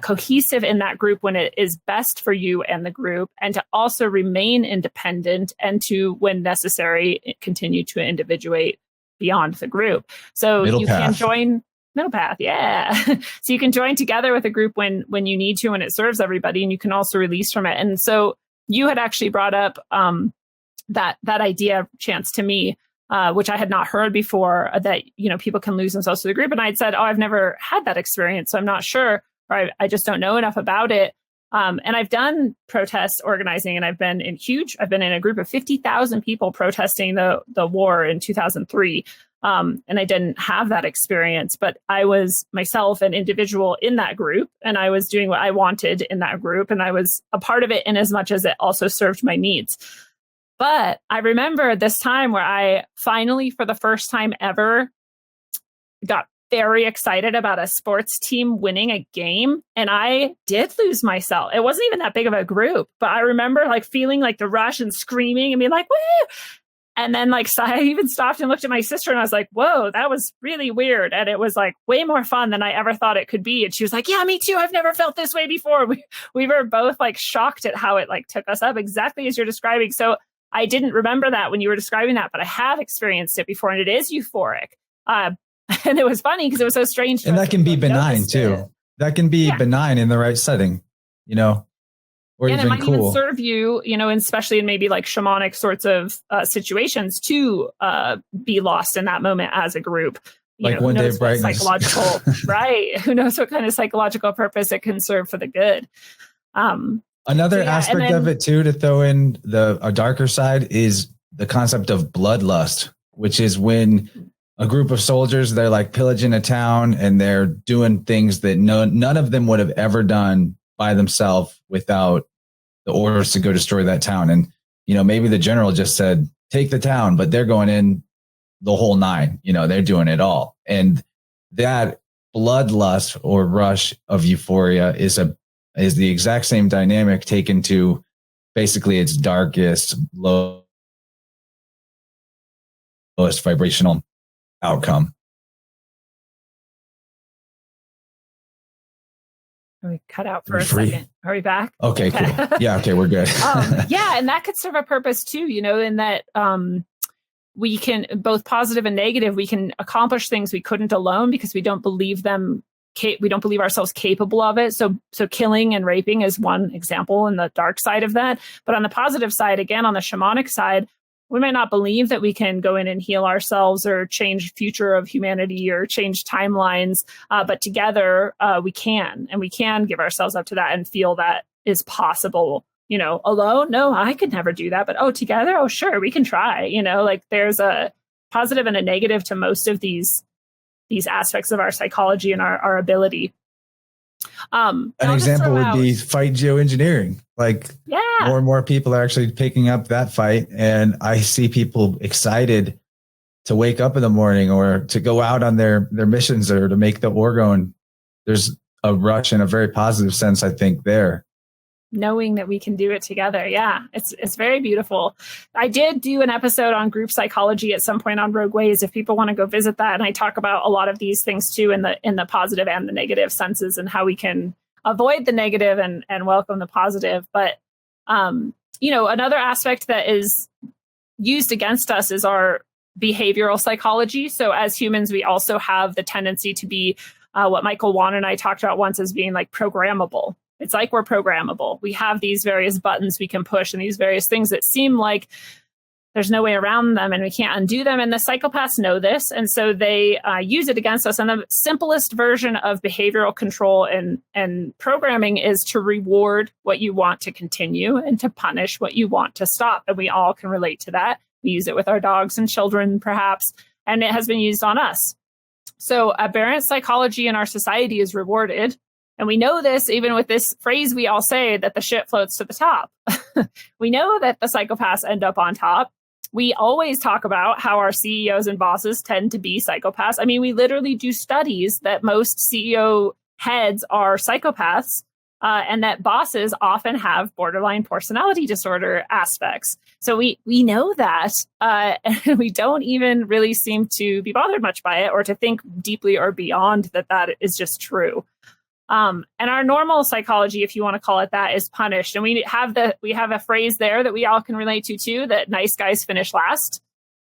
cohesive in that group when it is best for you and the group, and to also remain independent and to, when necessary, continue to individuate beyond the group. So Middle you path. can join middle path. Yeah. So you can join together with a group when you need to, and it serves everybody, and you can also release from it. And so you had actually brought up that idea, Chance, to me, which I had not heard before, that, people can lose themselves to the group. And I'd said, oh, I've never had that experience, so I'm not sure. Or I just don't know enough about it. And I've done protest organizing, and I've been in a group of 50,000 people protesting the war in 2003. And I didn't have that experience, but I was myself an individual in that group, and I was doing what I wanted in that group. And I was a part of it in as much as it also served my needs. But I remember this time where I finally, for the first time ever, got very excited about a sports team winning a game. And I did lose myself. It wasn't even that big of a group, but I remember like feeling like the rush and screaming and being like, woo! And then like, so I even stopped and looked at my sister, and I was like, whoa, that was really weird. And it was like way more fun than I ever thought it could be. And she was like, yeah, me too. I've never felt this way before. We were both like shocked at how it like took us up exactly as you're describing. So I didn't remember that when you were describing that, but I have experienced it before, and it is euphoric. And it was funny because it was so strange. And that can be benign too. That can be benign in the right setting, or and even it might cool. even serve you, especially in maybe like shamanic sorts of situations, to be lost in that moment as a group. Like one day of brightness. Psychological, right? Who knows what kind of psychological purpose it can serve for the good. Another aspect of it too, to throw in a darker side, is the concept of bloodlust, which is when a group of soldiers, they're like pillaging a town, and they're doing things that none of them would have ever done by themselves without the orders to go destroy that town. And, maybe the general just said, take the town, but they're going in the whole nine, they're doing it all. And that bloodlust or rush of euphoria is the exact same dynamic taken to basically its darkest, lowest vibrational outcome. We cut out for a second. Are we back? Okay, cool. Yeah, okay, we're good. Yeah, and that could serve a purpose too, in that we can, both positive and negative, we can accomplish things we couldn't alone because we don't believe we don't believe ourselves capable of it. So killing and raping is one example in the dark side of that. But on the positive side, again, on the shamanic side, we might not believe that we can go in and heal ourselves or change future of humanity or change timelines, but together we can, and we can give ourselves up to that and feel that is possible. Alone, no, I could never do that, but together, sure, we can try. Like there's a positive and a negative to most of these aspects of our psychology and our ability. An example would be fight geoengineering. Like more and more people are actually picking up that fight. And I see people excited to wake up in the morning or to go out on their missions or to make the orgone. There's a rush in a very positive sense, I think, there. Knowing that we can do it together. Yeah, it's very beautiful. I did do an episode on group psychology at some point on Rogue Ways, if people want to go visit that. And I talk about a lot of these things too, in the positive and the negative senses, and how we can avoid the negative and welcome the positive. But, another aspect that is used against us is our behavioral psychology. So as humans, we also have the tendency to be what Michael Wan and I talked about once as being like programmable. It's like we're programmable. We have these various buttons we can push and these various things that seem like there's no way around them and we can't undo them. And the psychopaths know this. And so they use it against us. And the simplest version of behavioral control and programming is to reward what you want to continue and to punish what you want to stop. And we all can relate to that. We use it with our dogs and children, perhaps, and it has been used on us. So aberrant psychology in our society is rewarded. And we know this even with this phrase we all say that the shit floats to the top. We know that the psychopaths end up on top. We always talk about how our CEOs and bosses tend to be psychopaths. I mean, we literally do studies that most CEO heads are psychopaths, and that bosses often have borderline personality disorder aspects. So we know that, and we don't even really seem to be bothered much by it or to think deeply or beyond that is just true. And our normal psychology, if you want to call it that, is punished. And we have a phrase there that we all can relate to too, that nice guys finish last,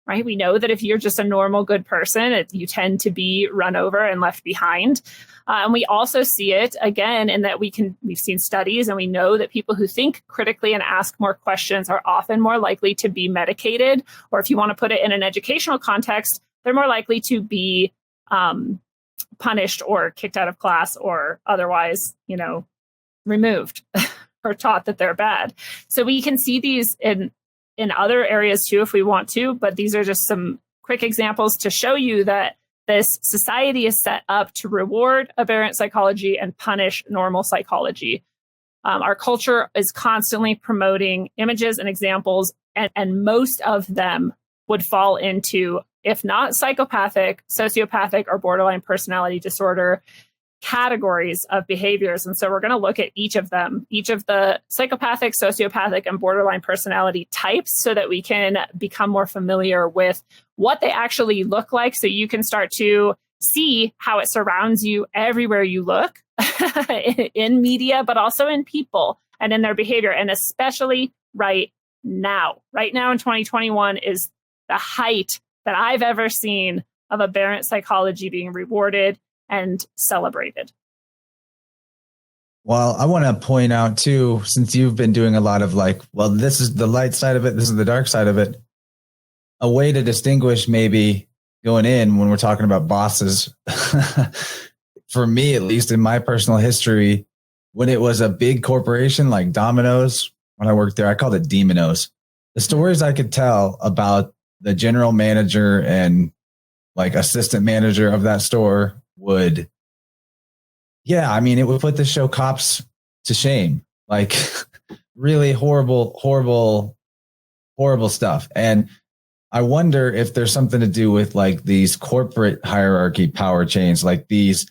right? We know that if you're just a normal, good person, you tend to be run over and left behind. And we also see it again in that we've seen studies and we know that people who think critically and ask more questions are often more likely to be medicated, or if you want to put it in an educational context, they're more likely to be, punished or kicked out of class or otherwise, removed or taught that they're bad. So we can see these in other areas too, if we want to, but these are just some quick examples to show you that this society is set up to reward aberrant psychology and punish normal psychology. Our culture is constantly promoting images and examples, and most of them would fall into, if not psychopathic, sociopathic, or borderline personality disorder categories of behaviors. And so we're going to look at each of them, each of the psychopathic, sociopathic, and borderline personality types so that we can become more familiar with what they actually look like, so you can start to see how it surrounds you everywhere you look in media, but also in people and in their behavior. And especially right now in 2021 is the height that I've ever seen of aberrant psychology being rewarded and celebrated. Well, I want to point out too, since you've been doing a lot of this is the light side of it, this is the dark side of it. A way to distinguish maybe going in when we're talking about bosses, for me, at least in my personal history, when it was a big corporation like Domino's, when I worked there, I called it Demonos. The stories I could tell about the general manager and assistant manager of that store it would put the show Cops to shame. Really horrible stuff. And I wonder if there's something to do with these corporate hierarchy power chains, these,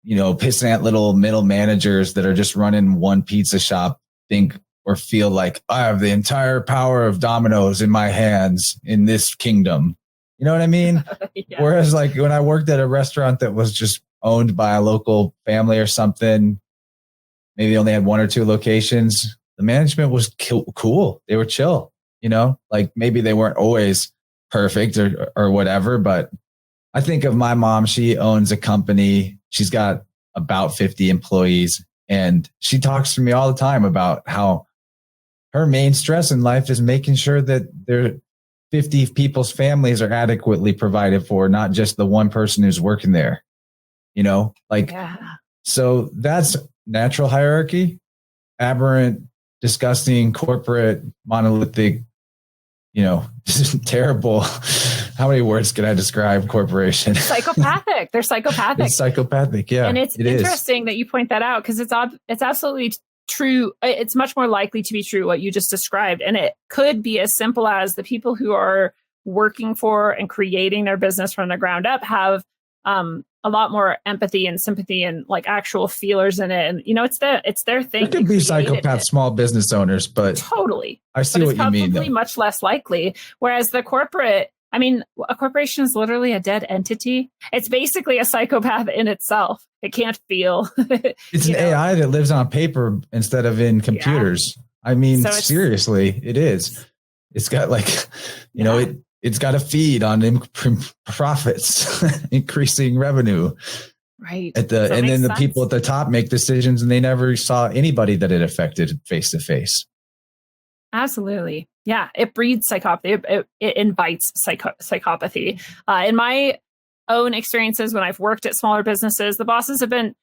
pissant little middle managers that are just running one pizza shop think or feel like I have the entire power of Domino's in my hands in this kingdom. You know what I mean? Yeah. Whereas when I worked at a restaurant that was just owned by a local family or something, maybe only had one or two locations, the management was cool. They were chill, maybe they weren't always perfect or whatever, but I think of my mom. She owns a company. She's got about 50 employees, and she talks to me all the time about how her main stress in life is making sure that their 50 people's families are adequately provided for, not just the one person who's working there, So that's natural hierarchy, aberrant, disgusting, corporate, monolithic, terrible. How many words can I describe corporation? Psychopathic. They're psychopathic. It's psychopathic. Yeah. And it's interesting that you point that out, because it's absolutely true. It's much more likely to be true what you just described. And it could be as simple as the people who are working for and creating their business from the ground up have a lot more empathy and sympathy and actual feelers in it. And, it's their thing. There could be psychopath small business owners, but totally. I see what you mean. Probably much less likely. Whereas the corporate, a corporation is literally a dead entity. It's basically a psychopath in itself. It can't feel. It's an AI that lives on paper instead of in computers. Yeah. Seriously, it is. It's got it's got a feed on profits, increasing revenue. Right. And then the people at the top make decisions, and they never saw anybody that it affected face to face. Absolutely. Yeah. It breeds psychopathy. It invites psychopathy. In my own experiences, when I've worked at smaller businesses, the bosses have been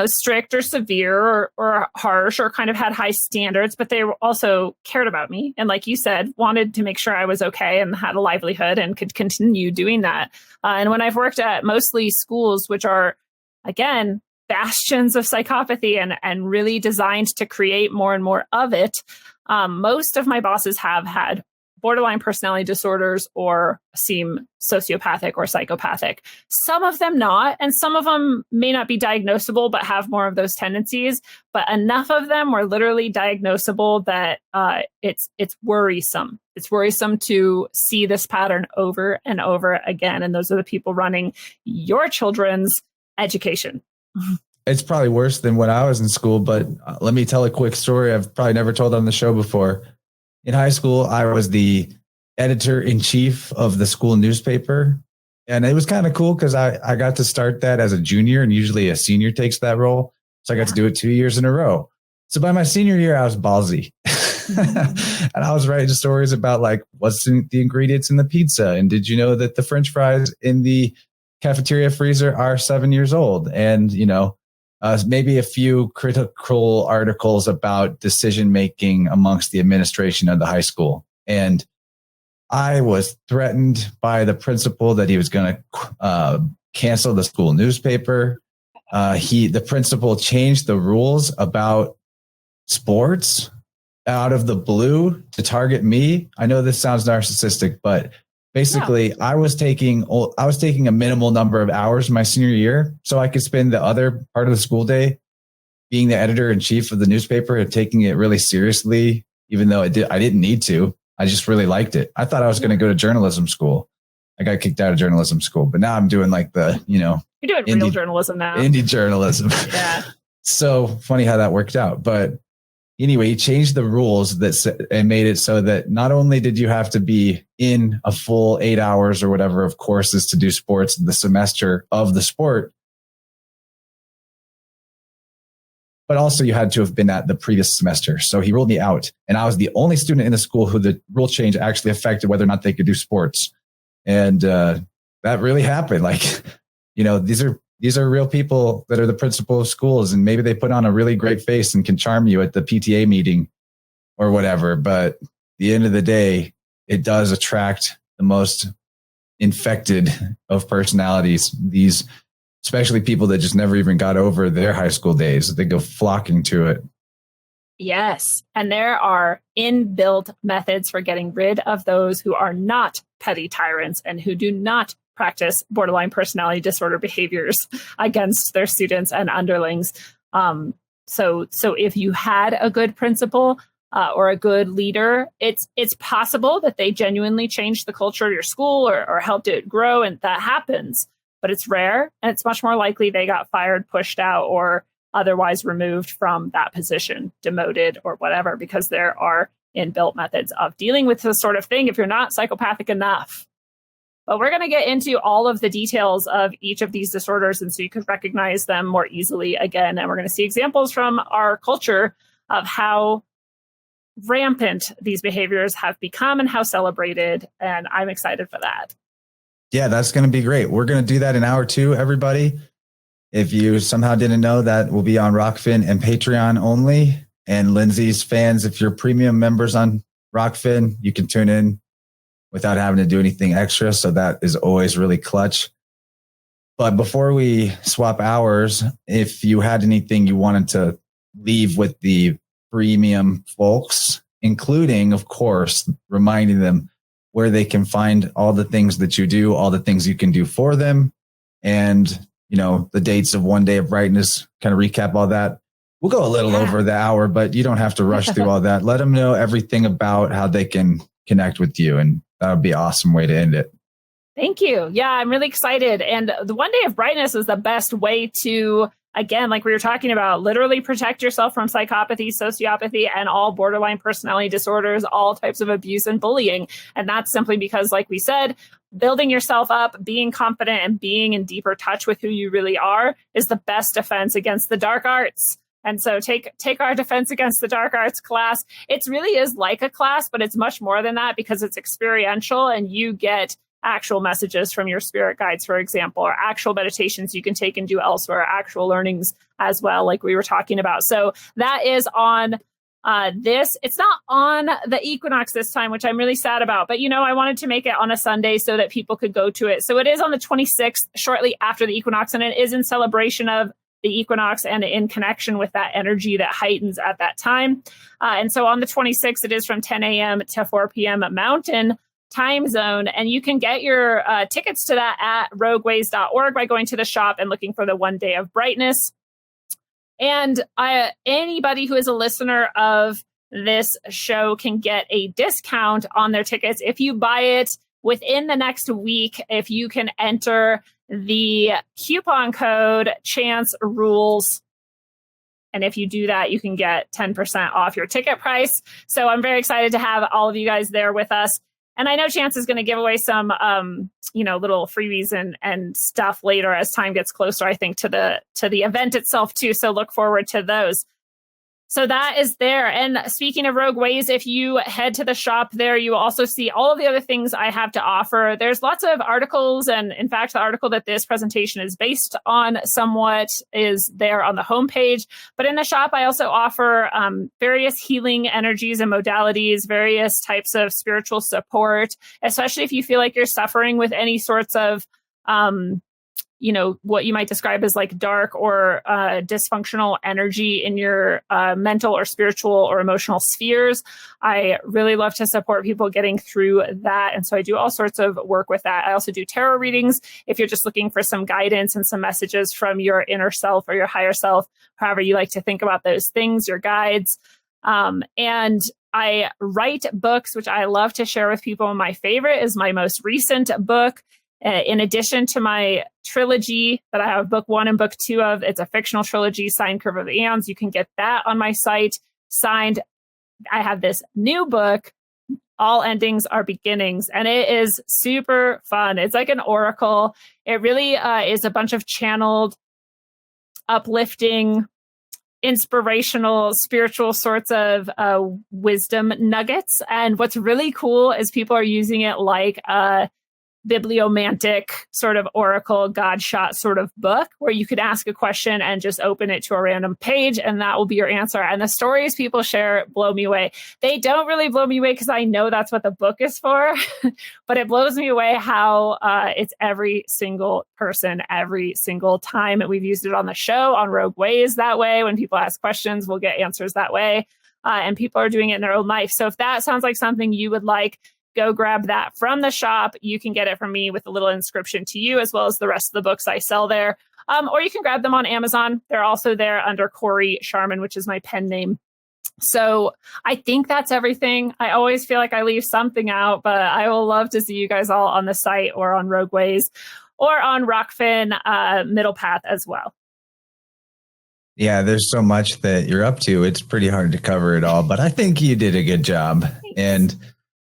strict or severe or harsh or kind of had high standards, but they also cared about me. And like you said, wanted to make sure I was okay and had a livelihood and could continue doing that. And when I've worked at mostly schools, which are, again, bastions of psychopathy and really designed to create more and more of it, most of my bosses have had borderline personality disorders or seem sociopathic or psychopathic. Some of them not, and some of them may not be diagnosable, but have more of those tendencies. But enough of them were literally diagnosable that it's worrisome. It's worrisome to see this pattern over and over again. And those are the people running your children's education. It's probably worse than when I was in school, but let me tell a quick story I've probably never told on the show before. In high school, I was the editor-in-chief of the school newspaper. And it was kind of cool because I got to start that as a junior, and usually a senior takes that role. So I got to do it 2 years in a row. So by my senior year, I was ballsy. And I was writing stories about like, what's in the ingredients in the pizza? And did you know that the French fries in the cafeteria freezer are 7 years old? And, maybe a few critical articles about decision-making amongst the administration of the high school. And I was threatened by the principal that he was going to cancel the school newspaper. The principal changed the rules about sports out of the blue to target me. I know this sounds narcissistic, but basically, yeah. I was taking a minimal number of hours my senior year, so I could spend the other part of the school day being the editor-in-chief of the newspaper and taking it really seriously, even though I didn't need to. I just really liked it. I thought I was going to go to journalism school. I got kicked out of journalism school, but now I'm doing like you're doing real journalism now. Indie journalism. Yeah. So funny how that worked out, but. Anyway, he changed the rules and made it so that not only did you have to be in a full 8 hours or whatever of courses to do sports the semester of the sport, but also you had to have been at the previous semester. So he ruled me out. And I was the only student in the school who the rule change actually affected whether or not they could do sports. And that really happened. These are real people that are the principal of schools, and maybe they put on a really great face and can charm you at the PTA meeting or whatever. But at the end of the day, it does attract the most infected of personalities. These, especially people that just never even got over their high school days, they go flocking to it. Yes. And there are inbuilt methods for getting rid of those who are not petty tyrants and who do not practice borderline personality disorder behaviors against their students and underlings. So if you had a good principal or a good leader, it's possible that they genuinely changed the culture of your school or helped it grow, and that happens. But it's rare, and it's much more likely they got fired, pushed out, or otherwise removed from that position, demoted or whatever, because there are inbuilt methods of dealing with this sort of thing if you're not psychopathic enough. But we're going to get into all of the details of each of these disorders, and so you can recognize them more easily again. And we're going to see examples from our culture of how rampant these behaviors have become and how celebrated. And I'm excited for that. Yeah, that's going to be great. We're going to do that in hour 2, everybody. If you somehow didn't know, that will be on Rockfin and Patreon only. And Lindsey's fans, if you're premium members on Rockfin, you can tune in without having to do anything extra. So that is always really clutch. But before we swap hours, if you had anything you wanted to leave with the premium folks, including, of course, reminding them where they can find all the things that you do, all the things you can do for them, and, the dates of One Day of Brightness, kind of recap all that. We'll go a little over the hour, but you don't have to rush through all that. Let them know everything about how they can connect with you, and that would be an awesome way to end it. Thank you. Yeah, I'm really excited. And the One Day of Brightness is the best way to, again, like we were talking about, literally protect yourself from psychopathy, sociopathy, and all borderline personality disorders, all types of abuse and bullying. And that's simply because, like we said, building yourself up, being confident, and being in deeper touch with who you really are is the best defense against the dark arts. And so take our Defense Against the Dark Arts class. It really is like a class, but it's much more than that because it's experiential, and you get actual messages from your spirit guides, for example, or actual meditations you can take and do elsewhere, actual learnings as well, like we were talking about. So that is on this. It's not on the equinox this time, which I'm really sad about, but I wanted to make it on a Sunday so that people could go to it. So it is on the 26th, shortly after the equinox, and it is in celebration of the equinox and in connection with that energy that heightens at that time. And so on the 26th, it is from 10 a.m. to 4 p.m. Mountain time zone. And you can get your tickets to that at rogueways.org by going to the shop and looking for the 1 day of brightness. And anybody who is a listener of this show can get a discount on their tickets if you buy it within the next week. If you can enter the coupon code Chance Rules, and if you do that, you can get 10% off your ticket price. So I'm very excited to have all of you guys there with us. And I know Chance is going to give away some, little freebies and stuff later as time gets closer, I think, to the event itself too. So look forward to those. So that is there. And speaking of Rogue Ways, if you head to the shop there, you will also see all of the other things I have to offer. There's lots of articles. And in fact, the article that this presentation is based on somewhat is there on the homepage. But in the shop, I also offer various healing energies and modalities, various types of spiritual support, especially if you feel like you're suffering with any sorts of what you might describe as like dark or dysfunctional energy in your mental or spiritual or emotional spheres. I really love to support people getting through that. And so I do all sorts of work with that. I also do tarot readings if you're just looking for some guidance and some messages from your inner self or your higher self, however you like to think about those things, your guides. And I write books, which I love to share with people. My favorite is my most recent book. In addition to my trilogy that I have book 1 and book 2 of, it's a fictional trilogy, Sine Curve of Aeons. You can get that on my site. Signed, I have this new book, All Endings Are Beginnings, and it is super fun. It's like an oracle. It really is a bunch of channeled, uplifting, inspirational, spiritual sorts of wisdom nuggets. And what's really cool is people are using it like bibliomantic sort of oracle God shot sort of book where you could ask a question and just open it to a random page and that will be your answer. And the stories people share blow me away. They don't really blow me away because I know that's what the book is for, but it blows me away how it's every single person, every single time. And we've used it on the show on Rogue Ways that way. When people ask questions, we'll get answers that way. And people are doing it in their own life. So if that sounds like something you would like, go grab that from the shop. You can get it from me with a little inscription to you, as well as the rest of the books I sell there. Or you can grab them on Amazon. They're also there under Corey Scharmyn, which is my pen name. So I think that's everything. I always feel like I leave something out, but I will love to see you guys all on the site or on Rogue Ways or on Rockfin Middle Path as well. Yeah, there's so much that you're up to. It's pretty hard to cover it all, but I think you did a good job. Thanks. And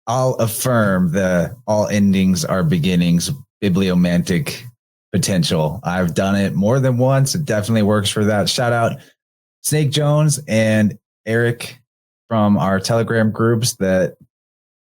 I'll affirm the all endings are beginnings, bibliomantic potential. I've done it more than once. It definitely works for that. Shout out Snake Jones and Eric from our Telegram groups that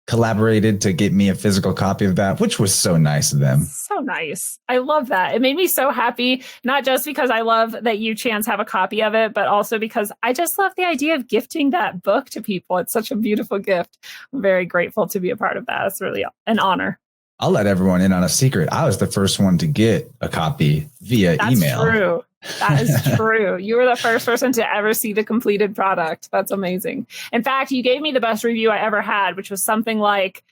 collaborated to get me a physical copy of that, which was so nice of them. So nice. I love that. It made me so happy, not just because I love that you, Chance, have a copy of it, but also because I just love the idea of gifting that book to people. It's such a beautiful gift. I'm very grateful to be a part of that. It's really an honor. I'll let everyone in on a secret. I was the first one to get a copy via email. That's true. That is true. You were the first person to ever see the completed product. That's amazing. In fact, you gave me the best review I ever had, which was something like,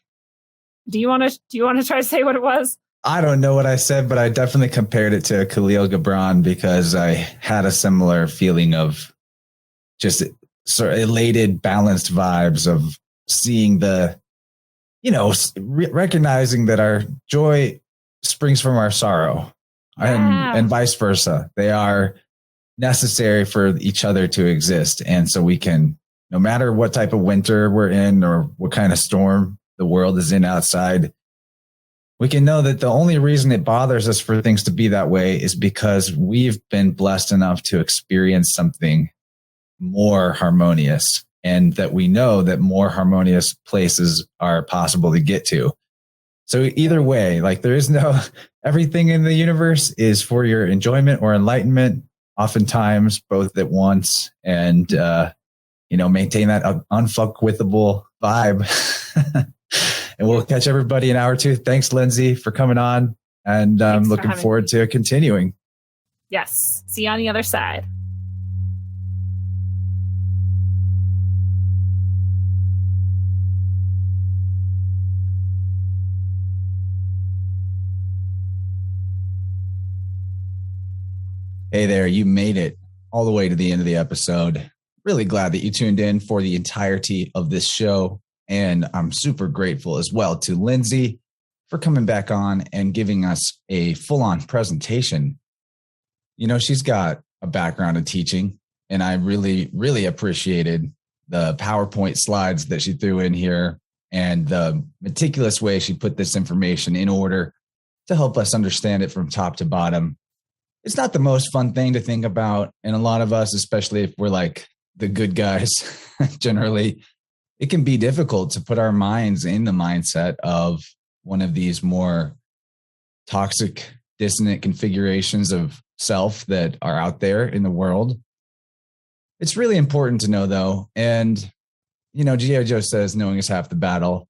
do you want to try to say what it was? I don't know what I said, but I definitely compared it to Khalil Gibran because I had a similar feeling of just sort of elated, balanced vibes of seeing the, recognizing that our joy springs from our sorrow. And vice versa. They are necessary for each other to exist. And so we can, no matter what type of winter we're in or what kind of storm the world is in outside, we can know that the only reason it bothers us for things to be that way is because we've been blessed enough to experience something more harmonious, and that we know that more harmonious places are possible to get to. So either way, like there is no, everything in the universe is for your enjoyment or enlightenment, oftentimes both at once, and, maintain that unfuckwithable vibe. And we'll catch everybody in hour 2. Thanks, Lindsey, for coming on. And I'm looking forward to continuing. Yes. See you on the other side. Hey there, you made it all the way to the end of the episode. Really glad that you tuned in for the entirety of this show. And I'm super grateful as well to Lindsey for coming back on and giving us a full-on presentation. She's got a background in teaching, and I really, really appreciated the PowerPoint slides that she threw in here and the meticulous way she put this information in order to help us understand it from top to bottom. It's not the most fun thing to think about. And a lot of us, especially if we're like the good guys, generally, it can be difficult to put our minds in the mindset of one of these more toxic, dissonant configurations of self that are out there in the world. It's really important to know, though. And, G.I. Joe says knowing is half the battle.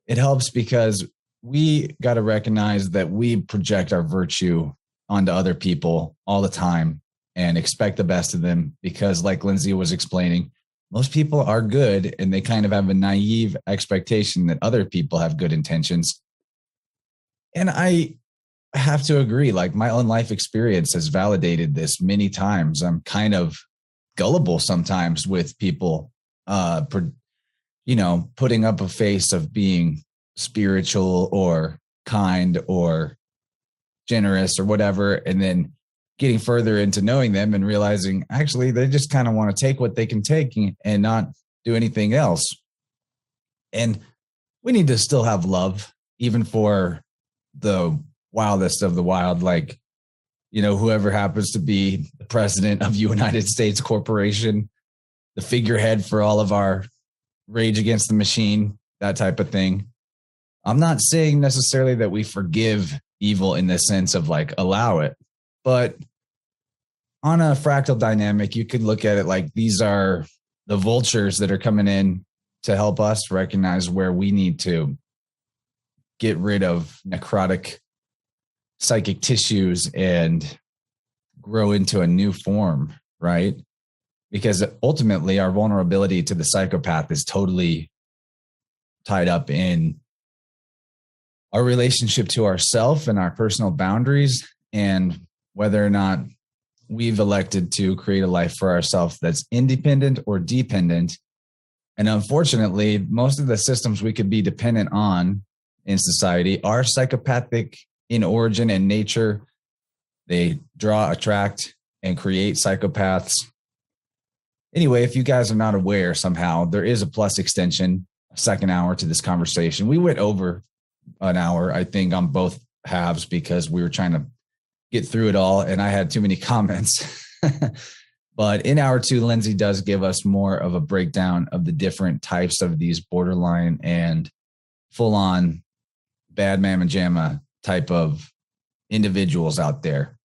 It helps because we got to recognize that we project our virtue onto other people all the time and expect the best of them because, like Lindsey was explaining, most people are good and they kind of have a naive expectation that other people have good intentions. And I have to agree, like my own life experience has validated this many times. I'm kind of gullible sometimes with people, putting up a face of being spiritual or kind or generous or whatever, and then getting further into knowing them and realizing actually they just kind of want to take what they can take and not do anything else. And we need to still have love, even for the wildest of the wild, like, whoever happens to be the president of United States Corporation, the figurehead for all of our rage against the machine, that type of thing. I'm not saying necessarily that we forgive evil in the sense of like allow it, but on a fractal dynamic, you could look at it like these are the vultures that are coming in to help us recognize where we need to get rid of necrotic psychic tissues and grow into a new form, right? Because ultimately our vulnerability to the psychopath is totally tied up in our relationship to ourself and our personal boundaries, and whether or not we've elected to create a life for ourselves that's independent or dependent. And unfortunately, most of the systems we could be dependent on in society are psychopathic in origin and nature. They draw, attract, and create psychopaths. Anyway, if you guys are not aware somehow, there is a plus extension, a second hour to this conversation. We went over an hour, I think, on both halves because we were trying to get through it all and I had too many comments. But in hour 2, Lindsey does give us more of a breakdown of the different types of these borderline and full-on bad mamma jamma type of individuals out there.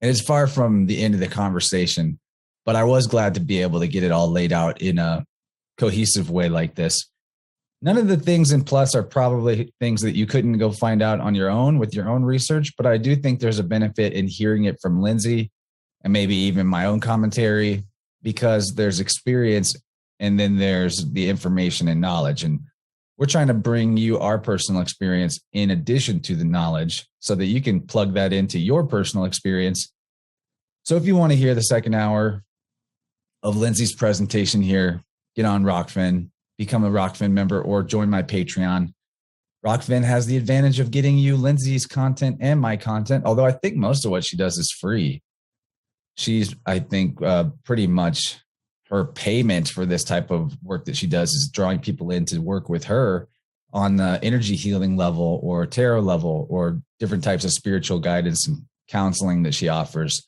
And it's far from the end of the conversation, but I was glad to be able to get it all laid out in a cohesive way like this. None of the things in Plus are probably things that you couldn't go find out on your own with your own research, but I do think there's a benefit in hearing it from Lindsey and maybe even my own commentary, because there's experience and then there's the information and knowledge. And we're trying to bring you our personal experience in addition to the knowledge so that you can plug that into your personal experience. So if you want to hear the second hour of Lindsey's presentation here, get on Rockfin, become a Rockfin member, or join my Patreon. Rockfin has the advantage of getting you Lindsey's content and my content, although I think most of what she does is free. She's, I think, pretty much her payment for this type of work that she does is drawing people in to work with her on the energy healing level or tarot level or different types of spiritual guidance and counseling that she offers.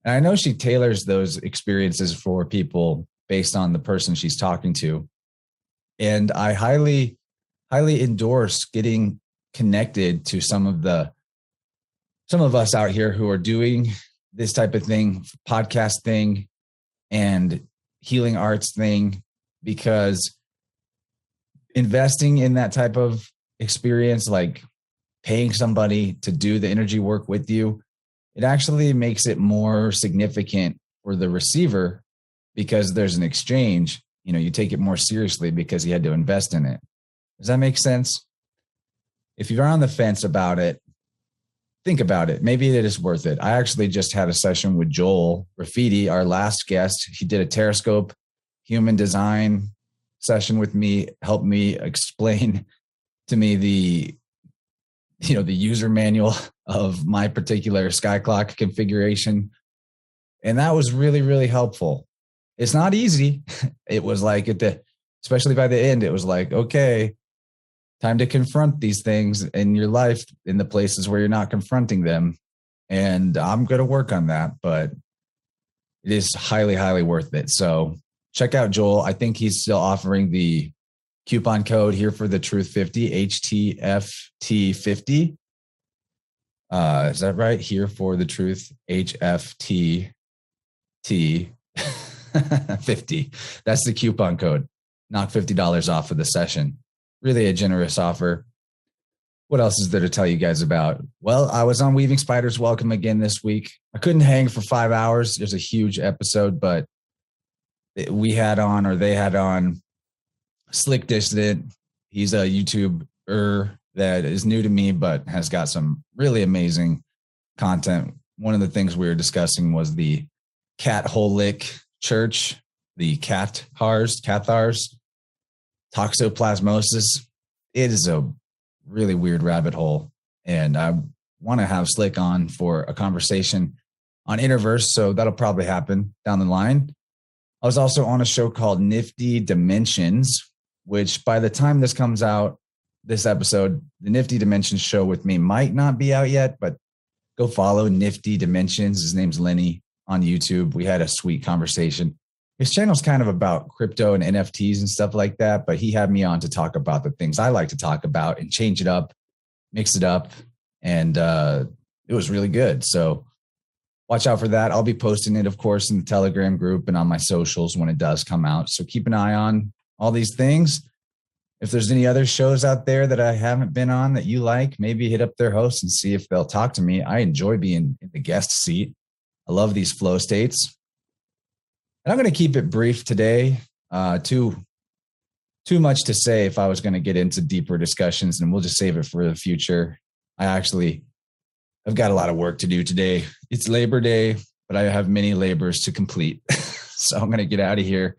And I know she tailors those experiences for people based on the person she's talking to. And I highly, highly endorse getting connected to some of us out here who are doing this type of thing, podcast thing and healing arts thing, because investing in that type of experience, like paying somebody to do the energy work with you, it actually makes it more significant for the receiver because there's an exchange. You know, you take it more seriously because you had to invest in it. Does that make sense? If you're on the fence about it, think about it. Maybe it is worth it. I actually just had a session with Joel Graffiti, our last guest. He did a Terrascope human design session with me, helped me explain to me the user manual of my particular sky clock configuration. And that was really, really helpful. It's not easy. It was like especially by the end, it was like, okay, time to confront these things in your life in the places where you're not confronting them. And I'm going to work on that, but it is highly, highly worth it. So check out Joel. I think he's still offering the coupon code here for the Truth 50, HTFT50. Is that right? Here for the Truth, HFTT 50. That's the coupon code. Knock $50 off of the session. Really a generous offer. What else is there to tell you guys about? Well, I was on Weaving Spiders Welcome again this week. I couldn't hang for 5 hours. There's a huge episode, but they had on Slick Dissident. He's a YouTuber that is new to me, but has got some really amazing content. One of the things we were discussing was the Catholic Church, the Cathars, toxoplasmosis. It is a really weird rabbit hole. And I want to have Slick on for a conversation on InnerVerse. So that'll probably happen down the line. I was also on a show called Nifty Dimensions, which by the time this comes out, this episode, the Nifty Dimensions show with me might not be out yet, but go follow Nifty Dimensions. His name's Lenny on YouTube. We had a sweet conversation. His channel's kind of about crypto and NFTs and stuff like that, but he had me on to talk about the things I like to talk about and change it up, mix it up. And it was really good. So watch out for that. I'll be posting it, of course, in the Telegram group and on my socials when it does come out. So keep an eye on all these things. If there's any other shows out there that I haven't been on that you like, maybe hit up their hosts and see if they'll talk to me. I enjoy being in the guest seat. I love these flow states. And I'm going to keep it brief today. Too much to say if I was going to get into deeper discussions, and we'll just save it for the future. I've got a lot of work to do today. It's Labor Day, but I have many labors to complete. So I'm going to get out of here.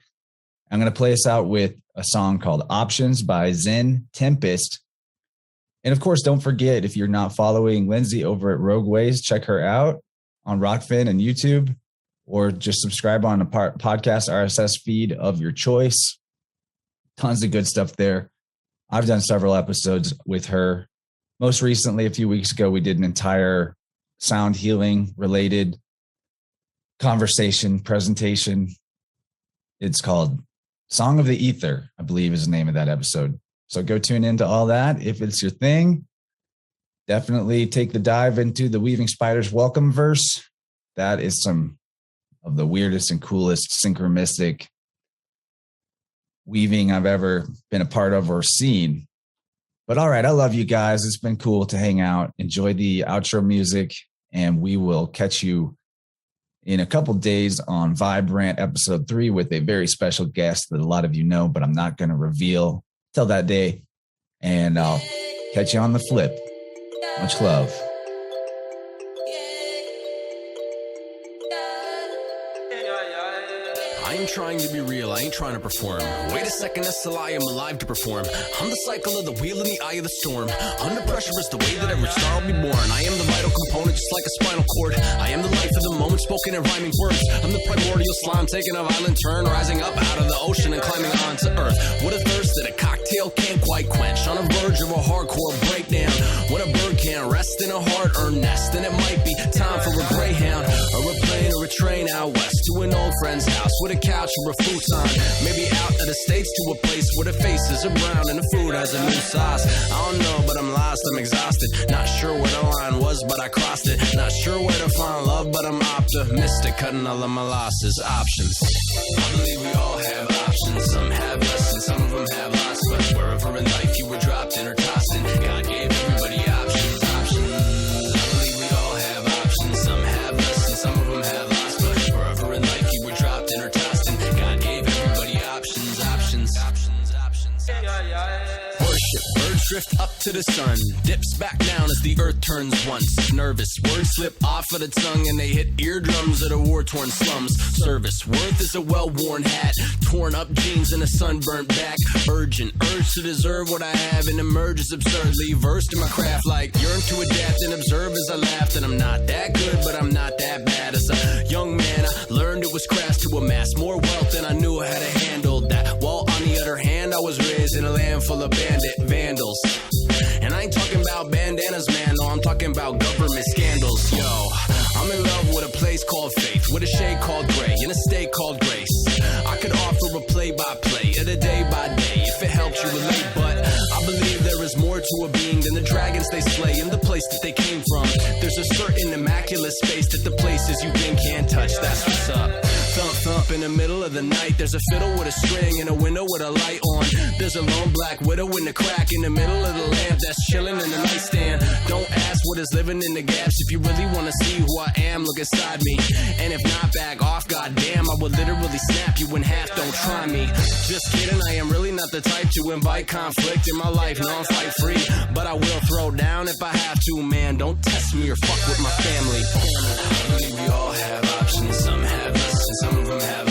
I'm going to play us out with a song called Options by Zen Tempest. And of course, don't forget, if you're not following Lindsey over at Rogue Ways, check her out on Rockfin and YouTube, or just subscribe on a podcast RSS feed of your choice. Tons of good stuff there. I've done several episodes with her. Most recently, a few weeks ago, we did an entire sound healing related conversation presentation. It's called Song of the Ether, I believe is the name of that episode. So go tune into all that. If it's your thing, definitely take the dive into the Weaving Spiders Welcome verse. That is some of the weirdest and coolest synchronistic weaving I've ever been a part of or seen. But all right, I love you guys. It's been cool to hang out. Enjoy the outro music, and we will catch you in a couple days on Vibrant episode 3 with a very special guest that a lot of you know, but I'm not going to reveal till that day. And I'll catch you on the flip. Much love. I ain't trying to be real, I ain't trying to perform. Wait a second, that's a lie, I'm alive to perform. I'm the cycle of the wheel in the eye of the storm. Under pressure is the way that every star will be born. I am the vital component, just like a spinal cord. I am the life of the moment, spoken in rhyming words. I'm the primordial slime, taking a violent turn, rising up out of the ocean and climbing onto earth. What a thirst that a cocktail can't quite quench. On a verge of a hardcore breakdown. When a bird can't rest in a hard-earned nest, then it might be time for a greyhound, or a plane, or a train out west to an old friend's house with a couch or a futon. Maybe out of the States to a place where the faces are brown and the food has a new sauce. I don't know, but I'm lost, I'm exhausted. Not sure where the line was, but I crossed it. Not sure where to find love, but I'm optimistic. Cutting all of my losses, options. I believe we all have options. Some have less and some of them have lots. But wherever in life you were dropped in or tossed in, God gave everybody options, options. I believe we all have options. Some have less and some of them have lots. But wherever in life you were dropped in or tossed in, God gave everybody options, options, options, options. Worship, birds drift up to the sun, dips back down as the earth turns once. Nervous, words slip off of the tongue and they hit eardrums of the war-torn slums. Service, worth is a well-worn hat, torn up jeans and a sunburnt back. Urgent, urge to deserve what I have and emerges absurdly versed in my craft, like yearn to adapt and observe as I laugh that I'm not that good, but I'm not that bad. As a young man, I learned it was crass to amass more wealth than I knew how to handle that. While on the other hand, I was raised in a land full of bandit vandals. And I ain't talking about bandanas, man, no, I'm talking about government scandals. Yo, I'm in love with a place called faith, with a shade called gray, and a state called grace. I could offer a play-by-play of the day-by-day if it helps you relate, but I believe there is more to a being than the dragons they slay and the place that they came from. There's a certain immaculate space that the places you've been can't touch, that's what's up. Thump, thump in the middle of the night, there's a fiddle with a string and a window with a light on. There's a lone black widow in the crack in the middle of the lamp that's chilling in the nightstand. Don't ask what is living in the gaps. If you really want to see who I am, look inside me. And if not, back off, goddamn, I would literally snap you in half, don't try me. Just kidding, I am really not the type to invite conflict in my life, no, I'm fight free. But I will throw down if I have to, man, don't test me or fuck with my family. I believe we all have options, some have less and some of them have